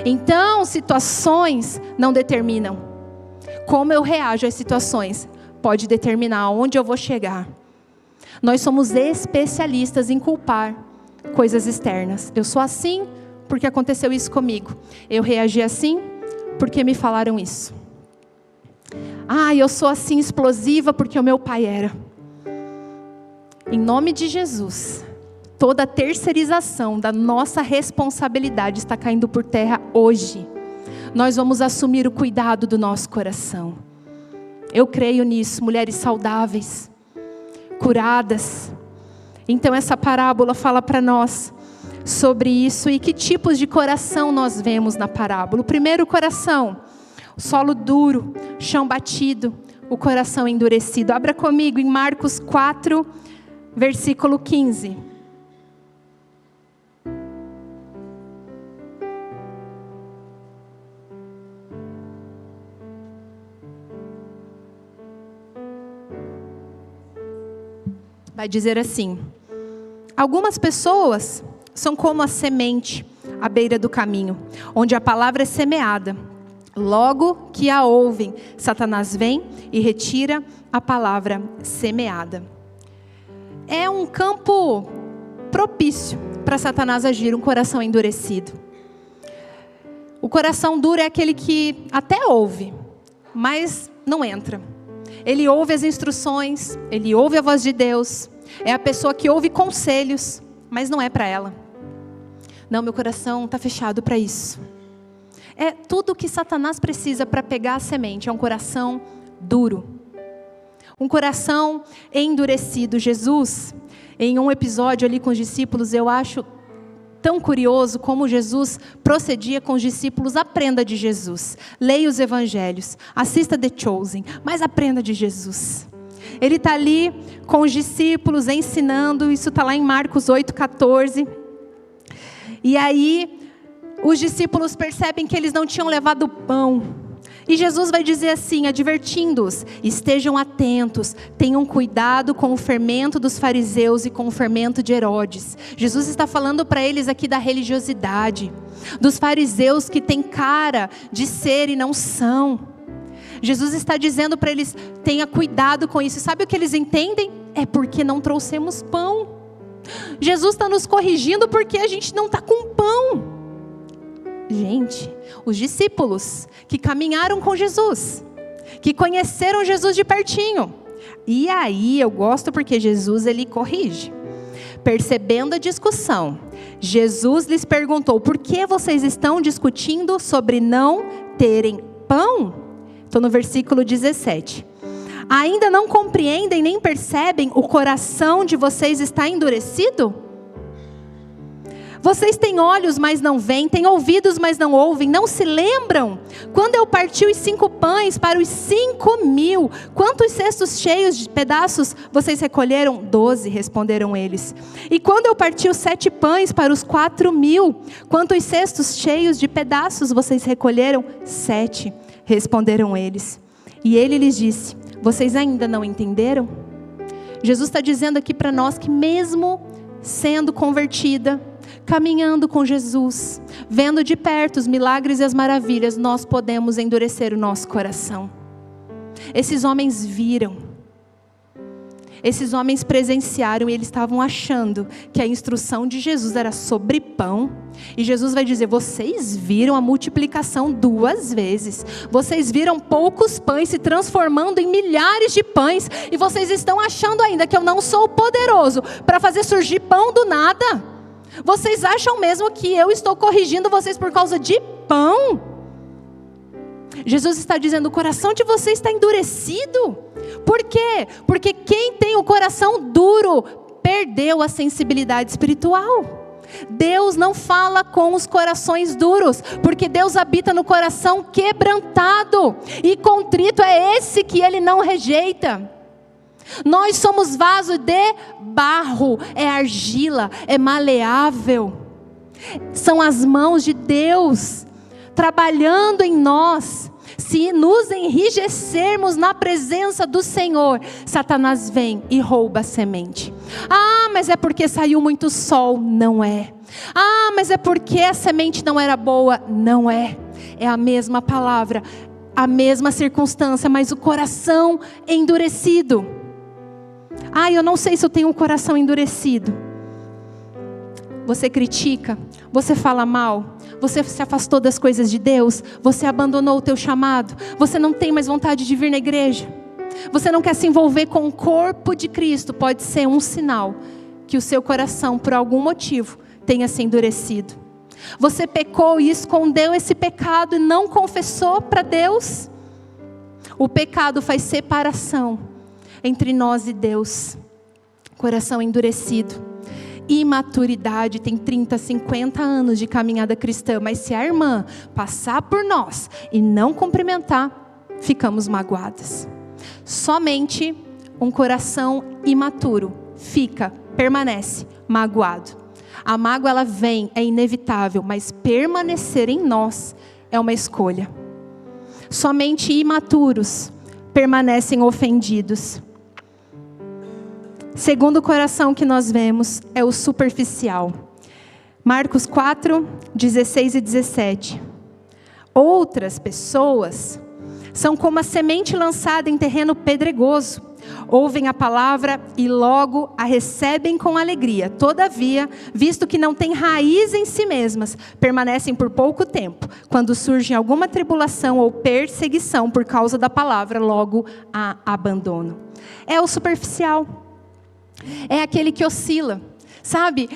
Então, situações não determinam. Como eu reajo às situações pode determinar aonde eu vou chegar. Nós somos especialistas em culpar coisas externas. Eu sou assim porque aconteceu isso comigo. Eu reagi assim porque me falaram isso. Ah, eu sou assim explosiva porque o meu pai era. Em nome de Jesus, toda a terceirização da nossa responsabilidade está caindo por terra hoje. Nós vamos assumir o cuidado do nosso coração. Eu creio nisso, mulheres saudáveis, curadas. Então essa parábola fala para nós sobre isso e que tipos de coração nós vemos na parábola. O primeiro coração, o solo duro, chão batido, o coração endurecido. Abra comigo em Marcos 4, versículo 15. Vai dizer assim: algumas pessoas são como a semente à beira do caminho, onde a palavra é semeada. Logo que a ouvem, Satanás vem e retira a palavra semeada. É um campo propício para Satanás agir, um coração endurecido. O coração duro é aquele que até ouve, mas não entra. Ele ouve as instruções, ele ouve a voz de Deus. É a pessoa que ouve conselhos, mas não é para ela. Não, meu coração está fechado para isso. É tudo o que Satanás precisa para pegar a semente. É um coração duro. Um coração endurecido. Jesus, em um episódio ali com os discípulos, eu acho tão curioso como Jesus procedia com os discípulos. Aprenda de Jesus. Leia os evangelhos. Assista The Chosen. Mas aprenda de Jesus. Ele está ali com os discípulos ensinando. Isso está lá em Marcos 8,14. E aí os discípulos percebem que eles não tinham levado pão. E Jesus vai dizer assim, advertindo-os: estejam atentos, tenham cuidado com o fermento dos fariseus e com o fermento de Herodes. Jesus está falando para eles aqui da religiosidade, dos fariseus que têm cara de ser e não são. Jesus está dizendo para eles: tenha cuidado com isso. Sabe o que eles entendem? É porque não trouxemos pão. Jesus está nos corrigindo porque a gente não está com pão. Gente, os discípulos que caminharam com Jesus, que conheceram Jesus de pertinho. E aí eu gosto porque Jesus, ele corrige. Percebendo a discussão, Jesus lhes perguntou: por que vocês estão discutindo sobre não terem pão? Estou no versículo 17. Ainda não compreendem nem percebem? O coração de vocês está endurecido? Vocês têm olhos, mas não veem, têm ouvidos, mas não ouvem, não se lembram? Quando eu parti os 5 pães para os 5.000, quantos cestos cheios de pedaços vocês recolheram? 12, responderam eles. E quando eu parti os 7 pães para os 4.000, quantos cestos cheios de pedaços vocês recolheram? 7, responderam eles. E ele lhes disse: vocês ainda não entenderam? Jesus está dizendo aqui para nós que mesmo sendo convertida, caminhando com Jesus, vendo de perto os milagres e as maravilhas, nós podemos endurecer o nosso coração. Esses homens viram, esses homens presenciaram e eles estavam achando que a instrução de Jesus era sobre pão. E Jesus vai dizer: vocês viram a multiplicação 2 vezes. Vocês viram poucos pães se transformando em milhares de pães. E vocês estão achando ainda que eu não sou poderoso para fazer surgir pão do nada? Vocês acham mesmo que eu estou corrigindo vocês por causa de pão? Jesus está dizendo: o coração de vocês está endurecido. Por quê? Porque quem tem o coração duro perdeu a sensibilidade espiritual. Deus não fala com os corações duros, porque Deus habita no coração quebrantado. E contrito é esse que Ele não rejeita. Nós somos vaso de barro, é argila, é maleável. São as mãos de Deus trabalhando em nós. Se nos enrijecermos na presença do Senhor, Satanás vem e rouba a semente. Ah, mas é porque saiu muito sol. Não é. Ah, mas é porque a semente não era boa. Não é. É a mesma palavra, a mesma circunstância, mas o coração endurecido. Ah, eu não sei se eu tenho um coração endurecido. Você critica, você fala mal, você se afastou das coisas de Deus, você abandonou o teu chamado, você não tem mais vontade de vir na igreja, você não quer se envolver com o corpo de Cristo. Pode ser um sinal que o seu coração, por algum motivo, tenha se endurecido. Você pecou e escondeu esse pecado e não confessou para Deus. O pecado faz separação entre nós e Deus. Coração endurecido. Imaturidade, tem 30, 50 anos de caminhada cristã, mas se a irmã passar por nós e não cumprimentar, ficamos magoadas. Somente um coração imaturo permanece magoado. A mágoa, ela vem, é inevitável, mas permanecer em nós é uma escolha. Somente imaturos permanecem ofendidos. Segundo coração que nós vemos é o superficial. Marcos 4, 16 e 17. Outras pessoas são como a semente lançada em terreno pedregoso. Ouvem a palavra e logo a recebem com alegria. Todavia, visto que não têm raiz em si mesmas, permanecem por pouco tempo. Quando surge alguma tribulação ou perseguição por causa da palavra, logo a abandonam. É o superficial. É aquele que oscila. Sabe,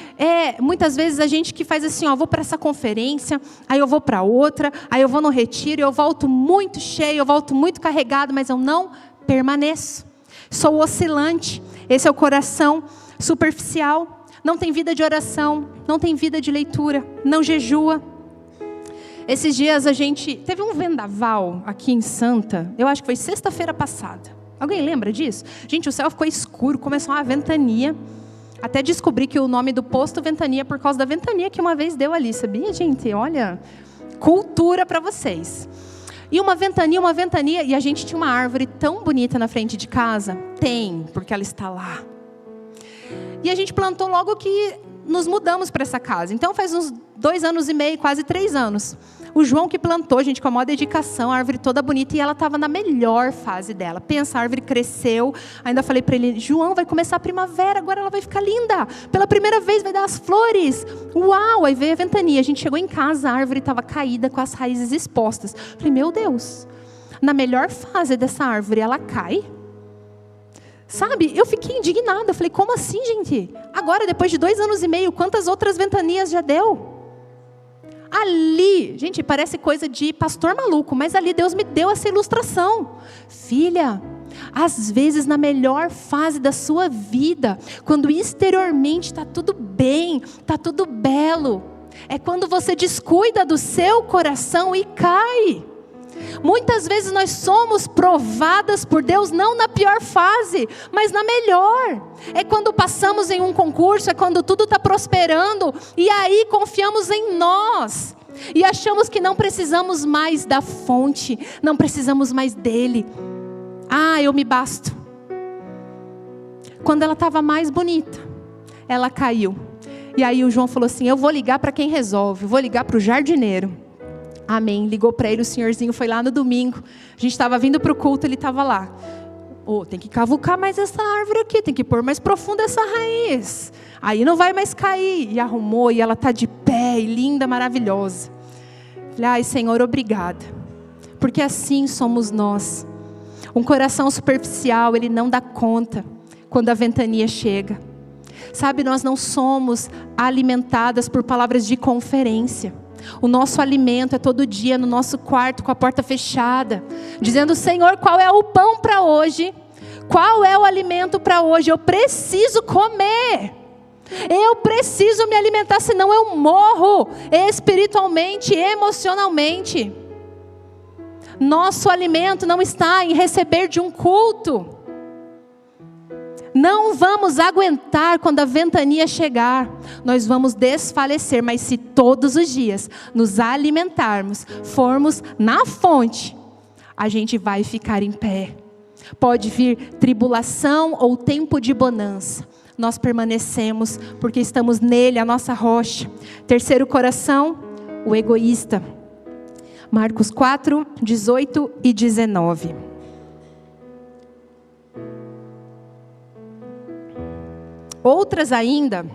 muitas vezes a gente que faz assim, vou para essa conferência, aí eu vou para outra, aí eu vou no retiro, eu volto muito cheio, eu volto muito carregado, mas eu não permaneço. Sou oscilante. Esse é o coração superficial. Não tem vida de oração, não tem vida de leitura, não jejua. Esses dias a gente teve um vendaval aqui em Santa, eu acho que foi sexta-feira passada. Alguém lembra disso? Gente, o céu ficou escuro, começou uma ventania. Até descobri que o nome do posto Ventania é por causa da ventania que uma vez deu ali, sabia, gente? Olha, cultura para vocês. E uma ventania, e a gente tinha uma árvore tão bonita na frente de casa. Tem, porque ela está lá. E a gente plantou logo que nos mudamos para essa casa. Então faz uns 2 anos e meio, quase 3 anos. O João que plantou, gente, com a maior dedicação, a árvore toda bonita, e ela estava na melhor fase dela. Pensa, a árvore cresceu, ainda falei para ele, João, vai começar a primavera, agora ela vai ficar linda. Pela primeira vez vai dar as flores. Uau, aí veio a ventania. A gente chegou em casa, a árvore estava caída, com as raízes expostas. Falei, meu Deus, na melhor fase dessa árvore, ela cai? Sabe, eu fiquei indignada. Falei, como assim, gente? Agora, depois de 2 anos e meio, quantas outras ventanias já deu? Ali, gente, parece coisa de pastor maluco, mas ali Deus me deu essa ilustração. Filha, às vezes na melhor fase da sua vida, quando exteriormente está tudo bem, está tudo belo, é quando você descuida do seu coração e cai. Muitas vezes nós somos provadas por Deus, não na pior fase, mas na melhor. É quando passamos em um concurso, é quando tudo está prosperando, e aí confiamos em nós, e achamos que não precisamos mais da fonte, não precisamos mais dele. Eu me basto. Quando ela estava mais bonita, ela caiu. E aí o João falou assim, eu vou ligar para quem resolve, vou ligar para o jardineiro. Amém, ligou para ele, o senhorzinho foi lá no domingo, a gente estava vindo para o culto, ele estava lá. Tem que cavucar mais essa árvore aqui, tem que pôr mais profunda essa raiz, aí não vai mais cair. E arrumou, e ela está de pé, e linda, maravilhosa. Falei, Senhor, obrigada, porque assim somos nós. Um coração superficial, ele não dá conta quando a ventania chega. Sabe, nós não somos alimentadas por palavras de conferência. O nosso alimento é todo dia no nosso quarto com a porta fechada, dizendo, Senhor, qual é o pão para hoje? Qual é o alimento para hoje? Eu preciso comer. Eu preciso me alimentar, senão eu morro espiritualmente, emocionalmente. Nosso alimento não está em receber de um culto. Não vamos aguentar quando a ventania chegar. Nós vamos desfalecer, mas se todos os dias nos alimentarmos, formos na fonte, a gente vai ficar em pé. Pode vir tribulação ou tempo de bonança. Nós permanecemos porque estamos nele, a nossa rocha. Terceiro coração, o egoísta. Marcos 4, 18 e 19. Outras ainda,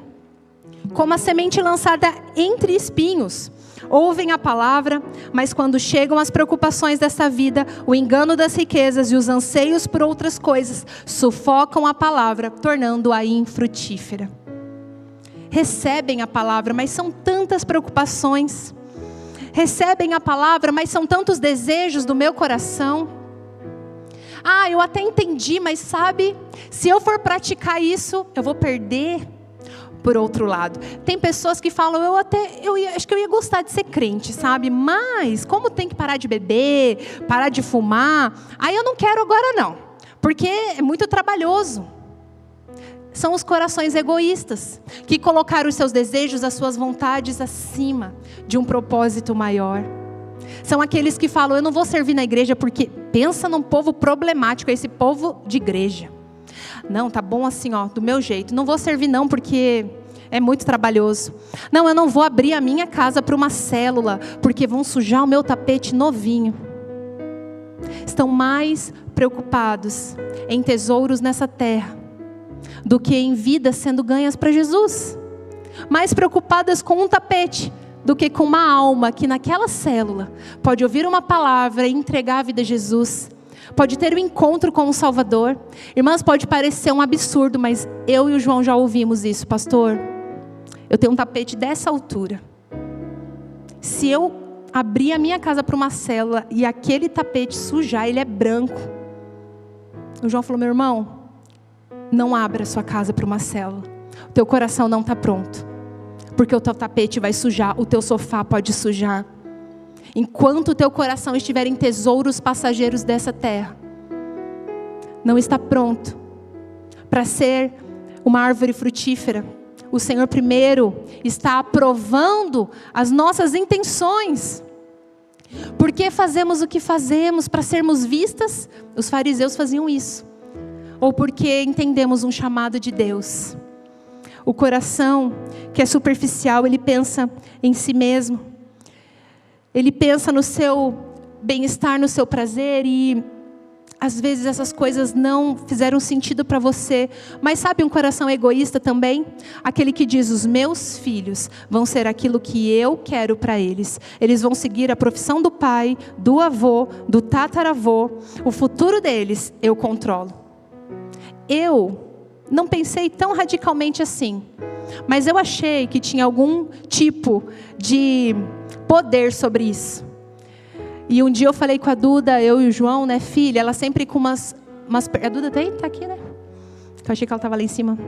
como a semente lançada entre espinhos, ouvem a palavra, mas quando chegam as preocupações dessa vida, o engano das riquezas e os anseios por outras coisas, sufocam a palavra, tornando-a infrutífera. Recebem a palavra, mas são tantas preocupações. Recebem a palavra, mas são tantos desejos do meu coração. Eu até entendi, mas sabe, se eu for praticar isso, eu vou perder. Por outro lado, tem pessoas que falam, acho que eu ia gostar de ser crente, sabe? Mas, como tem que parar de beber, parar de fumar, aí eu não quero agora não, porque é muito trabalhoso. São os corações egoístas, que colocaram os seus desejos, as suas vontades acima de um propósito maior. São aqueles que falam, eu não vou servir na igreja porque pensa num povo problemático, esse povo de igreja. Não, tá bom assim, do meu jeito. Não vou servir não porque é muito trabalhoso. Não, eu não vou abrir a minha casa para uma célula, porque vão sujar o meu tapete novinho. Estão mais preocupados em tesouros nessa terra do que em vidas sendo ganhas para Jesus. Mais preocupadas com um tapete do que com uma alma que naquela célula pode ouvir uma palavra e entregar a vida a Jesus. Pode ter um encontro com o Salvador. Irmãs, pode parecer um absurdo, mas eu e o João já ouvimos isso. Pastor, eu tenho um tapete dessa altura. Se eu abrir a minha casa para uma célula e aquele tapete sujar, ele é branco. O João falou, meu irmão, não abra a sua casa para uma célula. O teu coração não está pronto. Porque o teu tapete vai sujar, o teu sofá pode sujar. Enquanto o teu coração estiver em tesouros passageiros dessa terra, não está pronto para ser uma árvore frutífera. O Senhor primeiro está aprovando as nossas intenções. Por que fazemos o que fazemos? Para sermos vistas? Os fariseus faziam isso. Ou porque entendemos um chamado de Deus? O coração que é superficial, ele pensa em si mesmo. Ele pensa no seu bem-estar, no seu prazer e às vezes essas coisas não fizeram sentido para você. Mas sabe um coração egoísta também? Aquele que diz, os meus filhos vão ser aquilo que eu quero para eles. Eles vão seguir a profissão do pai, do avô, do tataravô. O futuro deles eu controlo. Eu não pensei tão radicalmente assim. Mas eu achei que tinha algum tipo de poder sobre isso. E um dia eu falei com a Duda, eu e o João, né, filha, ela sempre com umas a Duda tá aqui, né? Eu achei que ela estava lá em cima.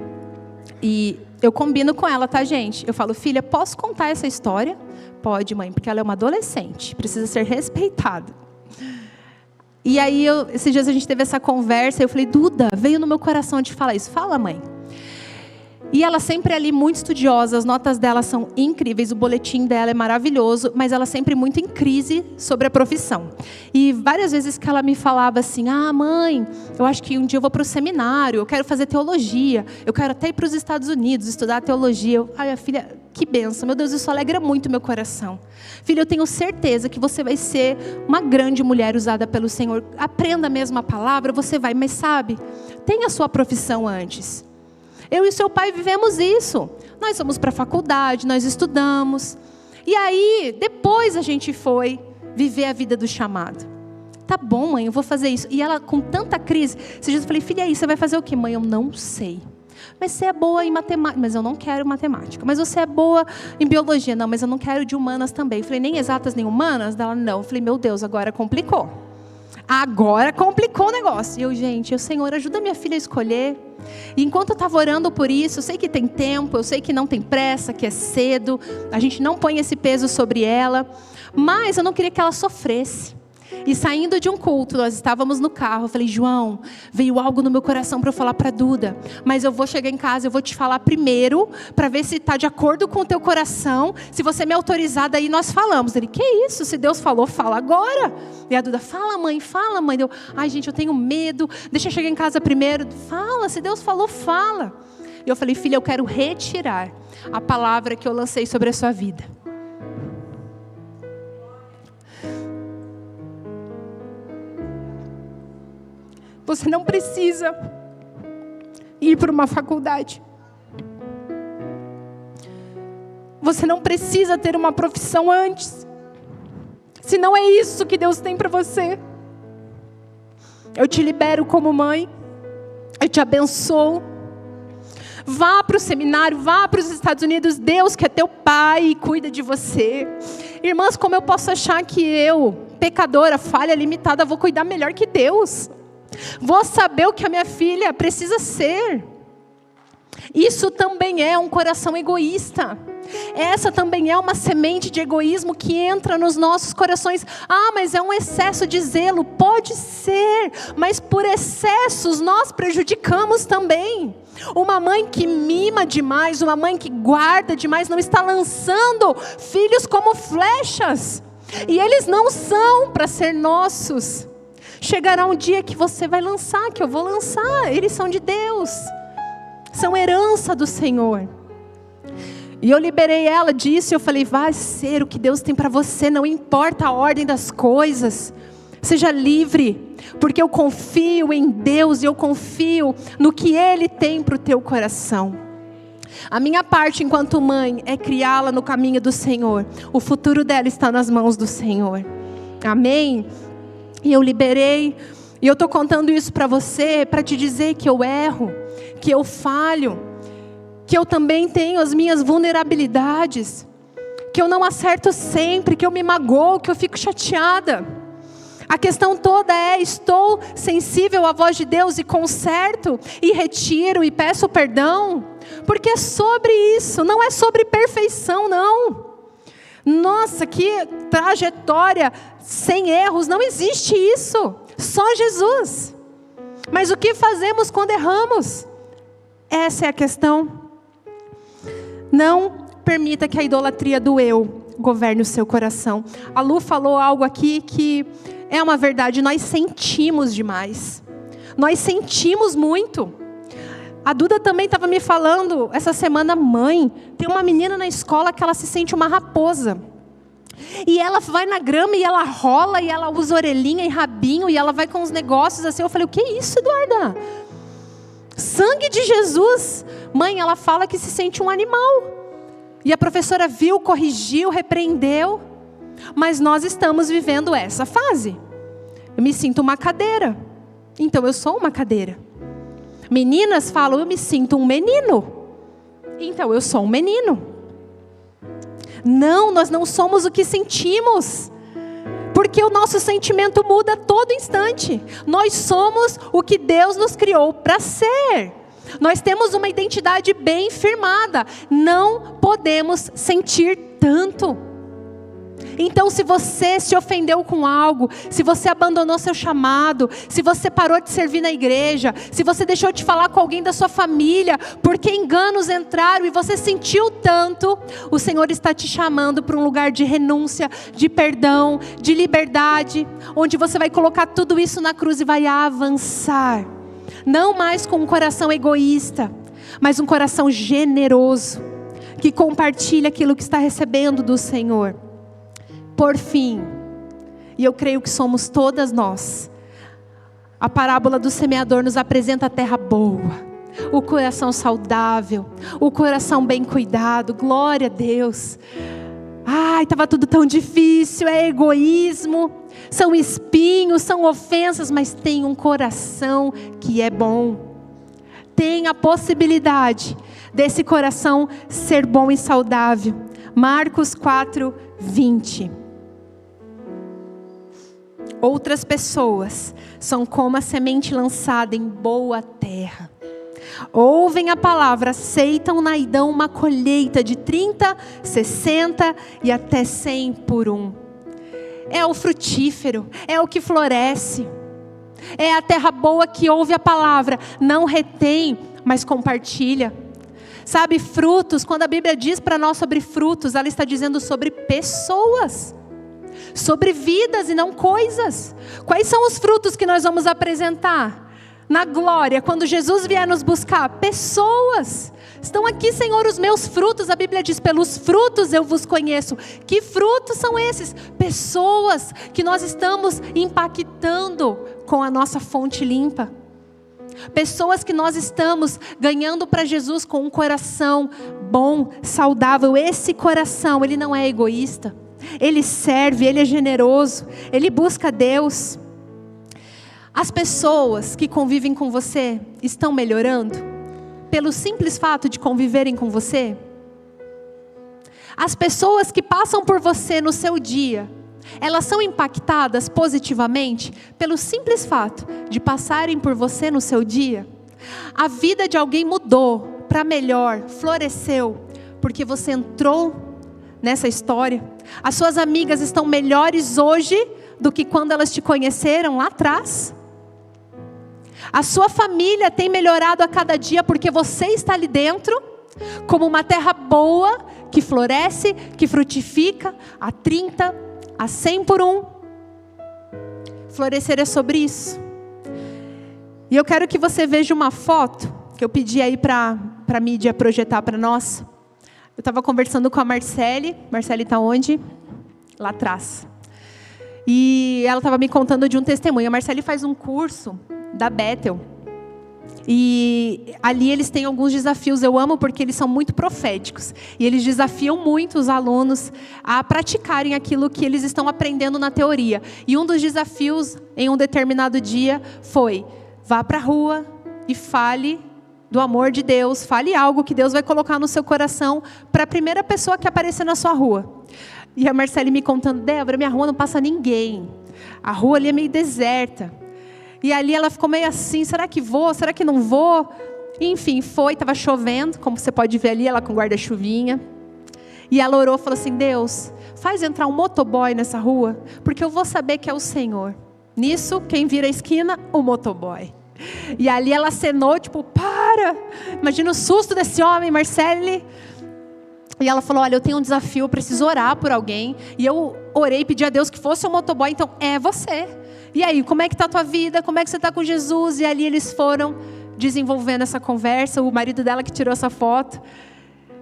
E eu combino com ela, tá, gente? Eu falo, filha, posso contar essa história? Pode, mãe, porque ela é uma adolescente, precisa ser respeitada. E aí, esses dias a gente teve essa conversa, eu falei, Duda, veio no meu coração de falar isso. Fala, mãe. E ela sempre ali muito estudiosa, as notas dela são incríveis, o boletim dela é maravilhoso, mas ela sempre muito em crise sobre a profissão. E várias vezes que ela me falava assim, mãe, eu acho que um dia eu vou para o seminário, eu quero fazer teologia, eu quero até ir para os Estados Unidos estudar teologia. Ai, filha, que bênção, meu Deus, isso alegra muito meu coração. Filha, eu tenho certeza que você vai ser uma grande mulher usada pelo Senhor. Aprenda mesmo a palavra, você vai, mas sabe, tenha a sua profissão antes. Eu e seu pai vivemos isso. Nós fomos para a faculdade, nós estudamos. E aí, depois a gente foi viver a vida do chamado. Tá bom, mãe, eu vou fazer isso. E ela com tanta crise, esses dias eu falei, filha, aí você vai fazer o quê? Mãe, eu não sei. Mas você é boa em matemática. Mas eu não quero matemática. Mas você é boa em biologia. Não, mas eu não quero de humanas também. Eu falei, nem exatas nem humanas? Ela, não. Eu falei, meu Deus, agora complicou. Agora complicou o negócio. E eu, gente, o Senhor ajuda minha filha a escolher. E enquanto eu estava orando por isso, eu sei que tem tempo, eu sei que não tem pressa, que é cedo, a gente não põe esse peso sobre ela, mas eu não queria que ela sofresse. E saindo de um culto, nós estávamos no carro, eu falei, João, veio algo no meu coração para eu falar para a Duda, mas eu vou chegar em casa, eu vou te falar primeiro, para ver se está de acordo com o teu coração, se você me autorizar, daí nós falamos. Ele, que isso? Se Deus falou, fala agora. E a Duda, fala mãe. Eu, ai gente, eu tenho medo, deixa eu chegar em casa primeiro. Fala, se Deus falou, fala. E eu falei, filha, eu quero retirar a palavra que eu lancei sobre a sua vida. Você não precisa ir para uma faculdade. Você não precisa ter uma profissão antes. Se não é isso que Deus tem para você. Eu te libero como mãe. Eu te abençoo. Vá para o seminário, vá para os Estados Unidos. Deus que é teu pai e cuida de você. Irmãs, como eu posso achar que eu, pecadora, falha, limitada, vou cuidar melhor que Deus? Vou saber o que a minha filha precisa ser. Isso também é um coração egoísta. Essa também é uma semente de egoísmo que entra nos nossos corações. Mas é um excesso de zelo. Pode ser, mas por excessos nós prejudicamos também. Uma mãe que mima demais, uma mãe que guarda demais, não está lançando filhos como flechas. E eles não são para ser nossos. Chegará um dia que você vai lançar, que eu vou lançar. Eles são de Deus. São herança do Senhor. E eu liberei ela disso, e eu falei, vai ser o que Deus tem para você, não importa a ordem das coisas. Seja livre, porque eu confio em Deus e eu confio no que Ele tem para o teu coração. A minha parte enquanto mãe é criá-la no caminho do Senhor. O futuro dela está nas mãos do Senhor. Amém? E eu liberei, e eu estou contando isso para você, para te dizer que eu erro, que eu falho, que eu também tenho as minhas vulnerabilidades, que eu não acerto sempre, que eu me magoo, que eu fico chateada. A questão toda é, estou sensível à voz de Deus e conserto, e retiro, e peço perdão, porque é sobre isso, não é sobre perfeição, não. Nossa, que trajetória sem erros, não existe isso, só Jesus. Mas o que fazemos quando erramos? Essa é a questão. Não permita que a idolatria do eu governe o seu coração. A Lu falou algo aqui que é uma verdade, nós sentimos demais. Nós sentimos muito. A Duda também estava me falando essa semana, mãe, tem uma menina na escola que ela se sente uma raposa. E ela vai na grama e ela rola, e ela usa orelhinha e rabinho, e ela vai com os negócios assim. Eu falei, o que é isso, Eduarda? Sangue de Jesus. Mãe, ela fala que se sente um animal. E a professora viu, corrigiu, repreendeu. Mas nós estamos vivendo essa fase. Eu me sinto uma cadeira. Então eu sou uma cadeira. Meninas falam, eu me sinto um menino. Então eu sou um menino. Não, nós não somos o que sentimos. Porque o nosso sentimento muda a todo instante. Nós somos o que Deus nos criou para ser. Nós temos uma identidade bem firmada. Não podemos sentir tanto. Então, se você se ofendeu com algo, se você abandonou seu chamado, se você parou de servir na igreja, se você deixou de falar com alguém da sua família, porque enganos entraram e você sentiu tanto, o Senhor está te chamando para um lugar de renúncia, de perdão, de liberdade, onde você vai colocar tudo isso na cruz e vai avançar. Não mais com um coração egoísta, mas um coração generoso, que compartilha aquilo que está recebendo do Senhor. Por fim, e eu creio que somos todas nós, a parábola do semeador nos apresenta a terra boa, o coração saudável, o coração bem cuidado. Glória a Deus. Ai, estava tudo tão difícil, é egoísmo, são espinhos, são ofensas, mas tem um coração que é bom. Tem a possibilidade desse coração ser bom e saudável. Marcos 4:20. Outras pessoas são como a semente lançada em boa terra. Ouvem a palavra, aceitam-na e dão uma colheita de 30, 60 e até 100 por um. É o frutífero, é o que floresce. É a terra boa que ouve a palavra, não retém, mas compartilha. Sabe, frutos, quando a Bíblia diz para nós sobre frutos, ela está dizendo sobre pessoas. Sobre vidas e não coisas. Quais são os frutos que nós vamos apresentar na glória, quando Jesus vier nos buscar? Pessoas. Estão aqui, Senhor, os meus frutos. A Bíblia diz, pelos frutos eu vos conheço. Que frutos são esses? Pessoas que nós estamos impactando com a nossa fonte limpa. Pessoas que nós estamos ganhando para Jesus com um coração bom, saudável. Esse coração, ele não é egoísta. Ele serve, ele é generoso, ele busca Deus. As pessoas que convivem com você estão melhorando pelo simples fato de conviverem com você? As pessoas que passam por você no seu dia, elas são impactadas positivamente pelo simples fato de passarem por você no seu dia? A vida de alguém mudou para melhor, floresceu, porque você entrou nessa história. As suas amigas estão melhores hoje do que quando elas te conheceram lá atrás. A sua família tem melhorado a cada dia porque você está ali dentro, como uma terra boa, que floresce, que frutifica a 30, a 100 por um. Florescer é sobre isso. E eu quero que você veja uma foto, que eu pedi aí para a mídia projetar para nós. eu estava conversando com a Marcele. Marcele está onde? Lá atrás. E ela estava me contando de um testemunho. A Marcele faz um curso da Bethel. E ali eles têm alguns desafios. Eu amo porque eles são muito proféticos. E eles desafiam muito os alunos a praticarem aquilo que eles estão aprendendo na teoria. E um dos desafios, em um determinado dia, foi: vá para a rua e fale do amor de Deus. Fale algo que Deus vai colocar no seu coração para a primeira pessoa que aparecer na sua rua. E a Marcele me contando: Débora, minha rua não passa ninguém. A rua ali é meio deserta. E ali ela ficou meio assim: será que vou? Será que não vou? E, enfim, foi, estava chovendo, como você pode ver ali, ela com guarda-chuvinha. E ela orou, falou assim: Deus, faz entrar um motoboy nessa rua, porque eu vou saber que é o Senhor. Nisso, quem vira a esquina? O motoboy. E ali ela acenou, tipo: para! Imagina o susto desse homem, Marcele. E ela falou: olha, eu tenho um desafio, eu preciso orar por alguém. E eu orei e pedi a Deus que fosse um motoboy, então é você. E aí, como é que está a tua vida? Como é que você está com Jesus? E ali eles foram desenvolvendo essa conversa. O marido dela que tirou essa foto.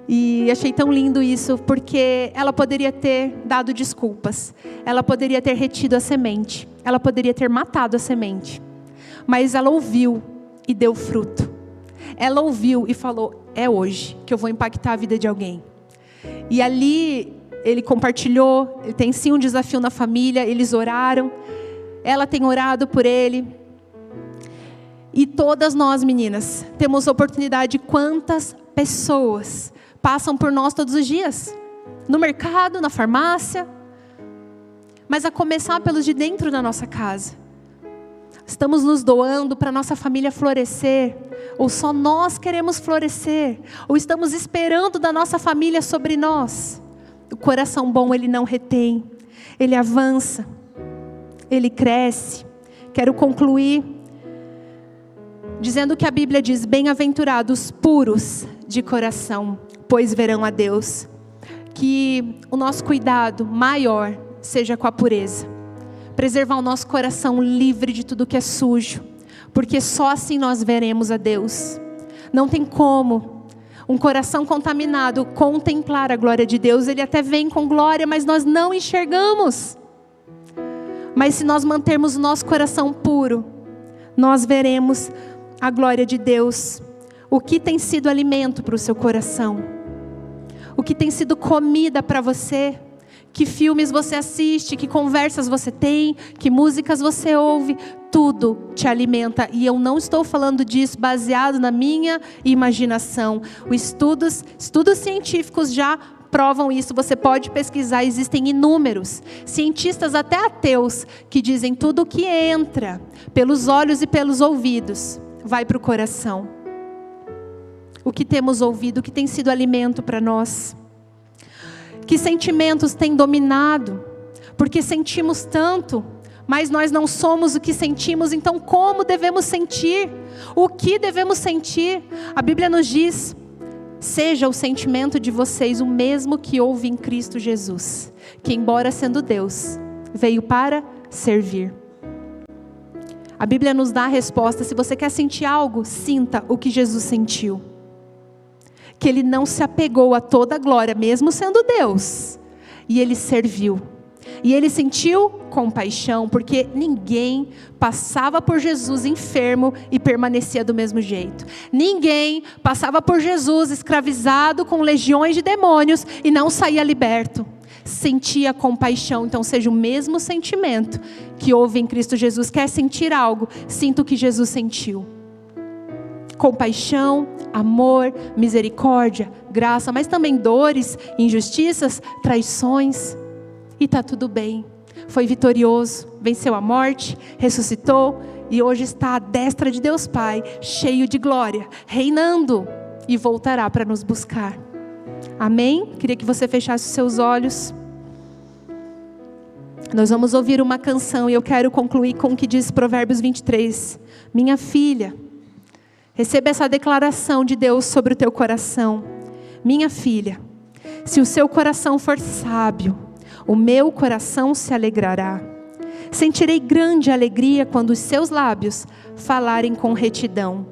E achei tão lindo isso, porque ela poderia ter dado desculpas. Ela poderia ter retido a semente. Ela poderia ter matado a semente. Mas ela ouviu e deu fruto. Ela ouviu e falou: é hoje que eu vou impactar a vida de alguém. E ali ele compartilhou, ele tem sim um desafio na família, eles oraram. Ela tem orado por ele. E todas nós, meninas, temos oportunidade. Quantas pessoas passam por nós todos os dias? No mercado, na farmácia. Mas a começar pelos de dentro da nossa casa. Estamos nos doando para a nossa família florescer? Ou só nós queremos florescer? Ou estamos esperando da nossa família sobre nós? O coração bom, ele não retém. Ele avança. Ele cresce. Quero concluir dizendo que a Bíblia diz: bem-aventurados puros de coração, pois verão a Deus. Que o nosso cuidado maior seja com a pureza. Preservar o nosso coração livre de tudo que é sujo. Porque só assim nós veremos a Deus. Não tem como um coração contaminado contemplar a glória de Deus. Ele até vem com glória, mas nós não enxergamos. Mas se nós mantermos o nosso coração puro, nós veremos a glória de Deus. O que tem sido alimento para o seu coração? O que tem sido comida para você? Que filmes você assiste? Que conversas você tem? Que músicas você ouve? Tudo te alimenta. E eu não estou falando disso baseado na minha imaginação. Estudos científicos já provam isso. Você pode pesquisar, existem inúmeros cientistas, até ateus, que dizem: tudo o que entra pelos olhos e pelos ouvidos vai para o coração. O que temos ouvido, o que tem sido alimento para nós? Que sentimentos têm dominado? Porque sentimos tanto, mas nós não somos o que sentimos. Então como devemos sentir? O que devemos sentir? A Bíblia nos diz: seja o sentimento de vocês o mesmo que houve em Cristo Jesus, que embora sendo Deus, veio para servir. A Bíblia nos dá a resposta. Se você quer sentir algo, sinta o que Jesus sentiu. Que Ele não se apegou a toda a glória, mesmo sendo Deus. E Ele serviu. E Ele sentiu compaixão, porque ninguém passava por Jesus enfermo e permanecia do mesmo jeito. Ninguém passava por Jesus escravizado com legiões de demônios e não saía liberto. Sentia compaixão. Então seja o mesmo sentimento que houve em Cristo Jesus. Quer sentir algo? Sinta o que Jesus sentiu. Compaixão, amor, misericórdia, graça, mas também dores, injustiças, traições. E está tudo bem. Foi vitorioso, venceu a morte, ressuscitou e hoje está à destra de Deus Pai, cheio de glória, reinando, e voltará para nos buscar. Amém? Queria que você fechasse os seus olhos. Nós vamos ouvir uma canção e eu quero concluir com o que diz Provérbios 23. Minha filha, receba essa declaração de Deus sobre o teu coração. Minha filha, se o seu coração for sábio, o meu coração se alegrará. Sentirei grande alegria quando os seus lábios falarem com retidão.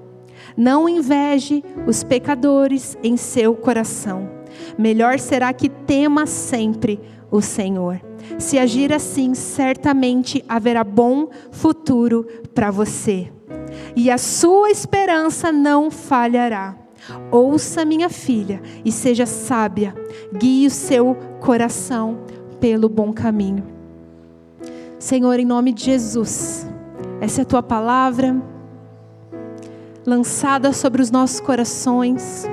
Não inveje os pecadores em seu coração, Melhor será que tema sempre o Senhor. Se agir assim, certamente haverá bom futuro para você. E a sua esperança não falhará. Ouça, minha filha, e seja sábia. Guie o seu coração pelo bom caminho. Senhor, em nome de Jesus, essa é a tua palavra, lançada sobre os nossos corações.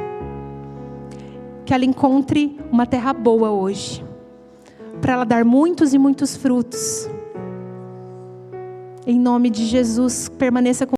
Que ela encontre uma terra boa hoje, para ela dar muitos e muitos frutos. Em nome de Jesus, permaneça com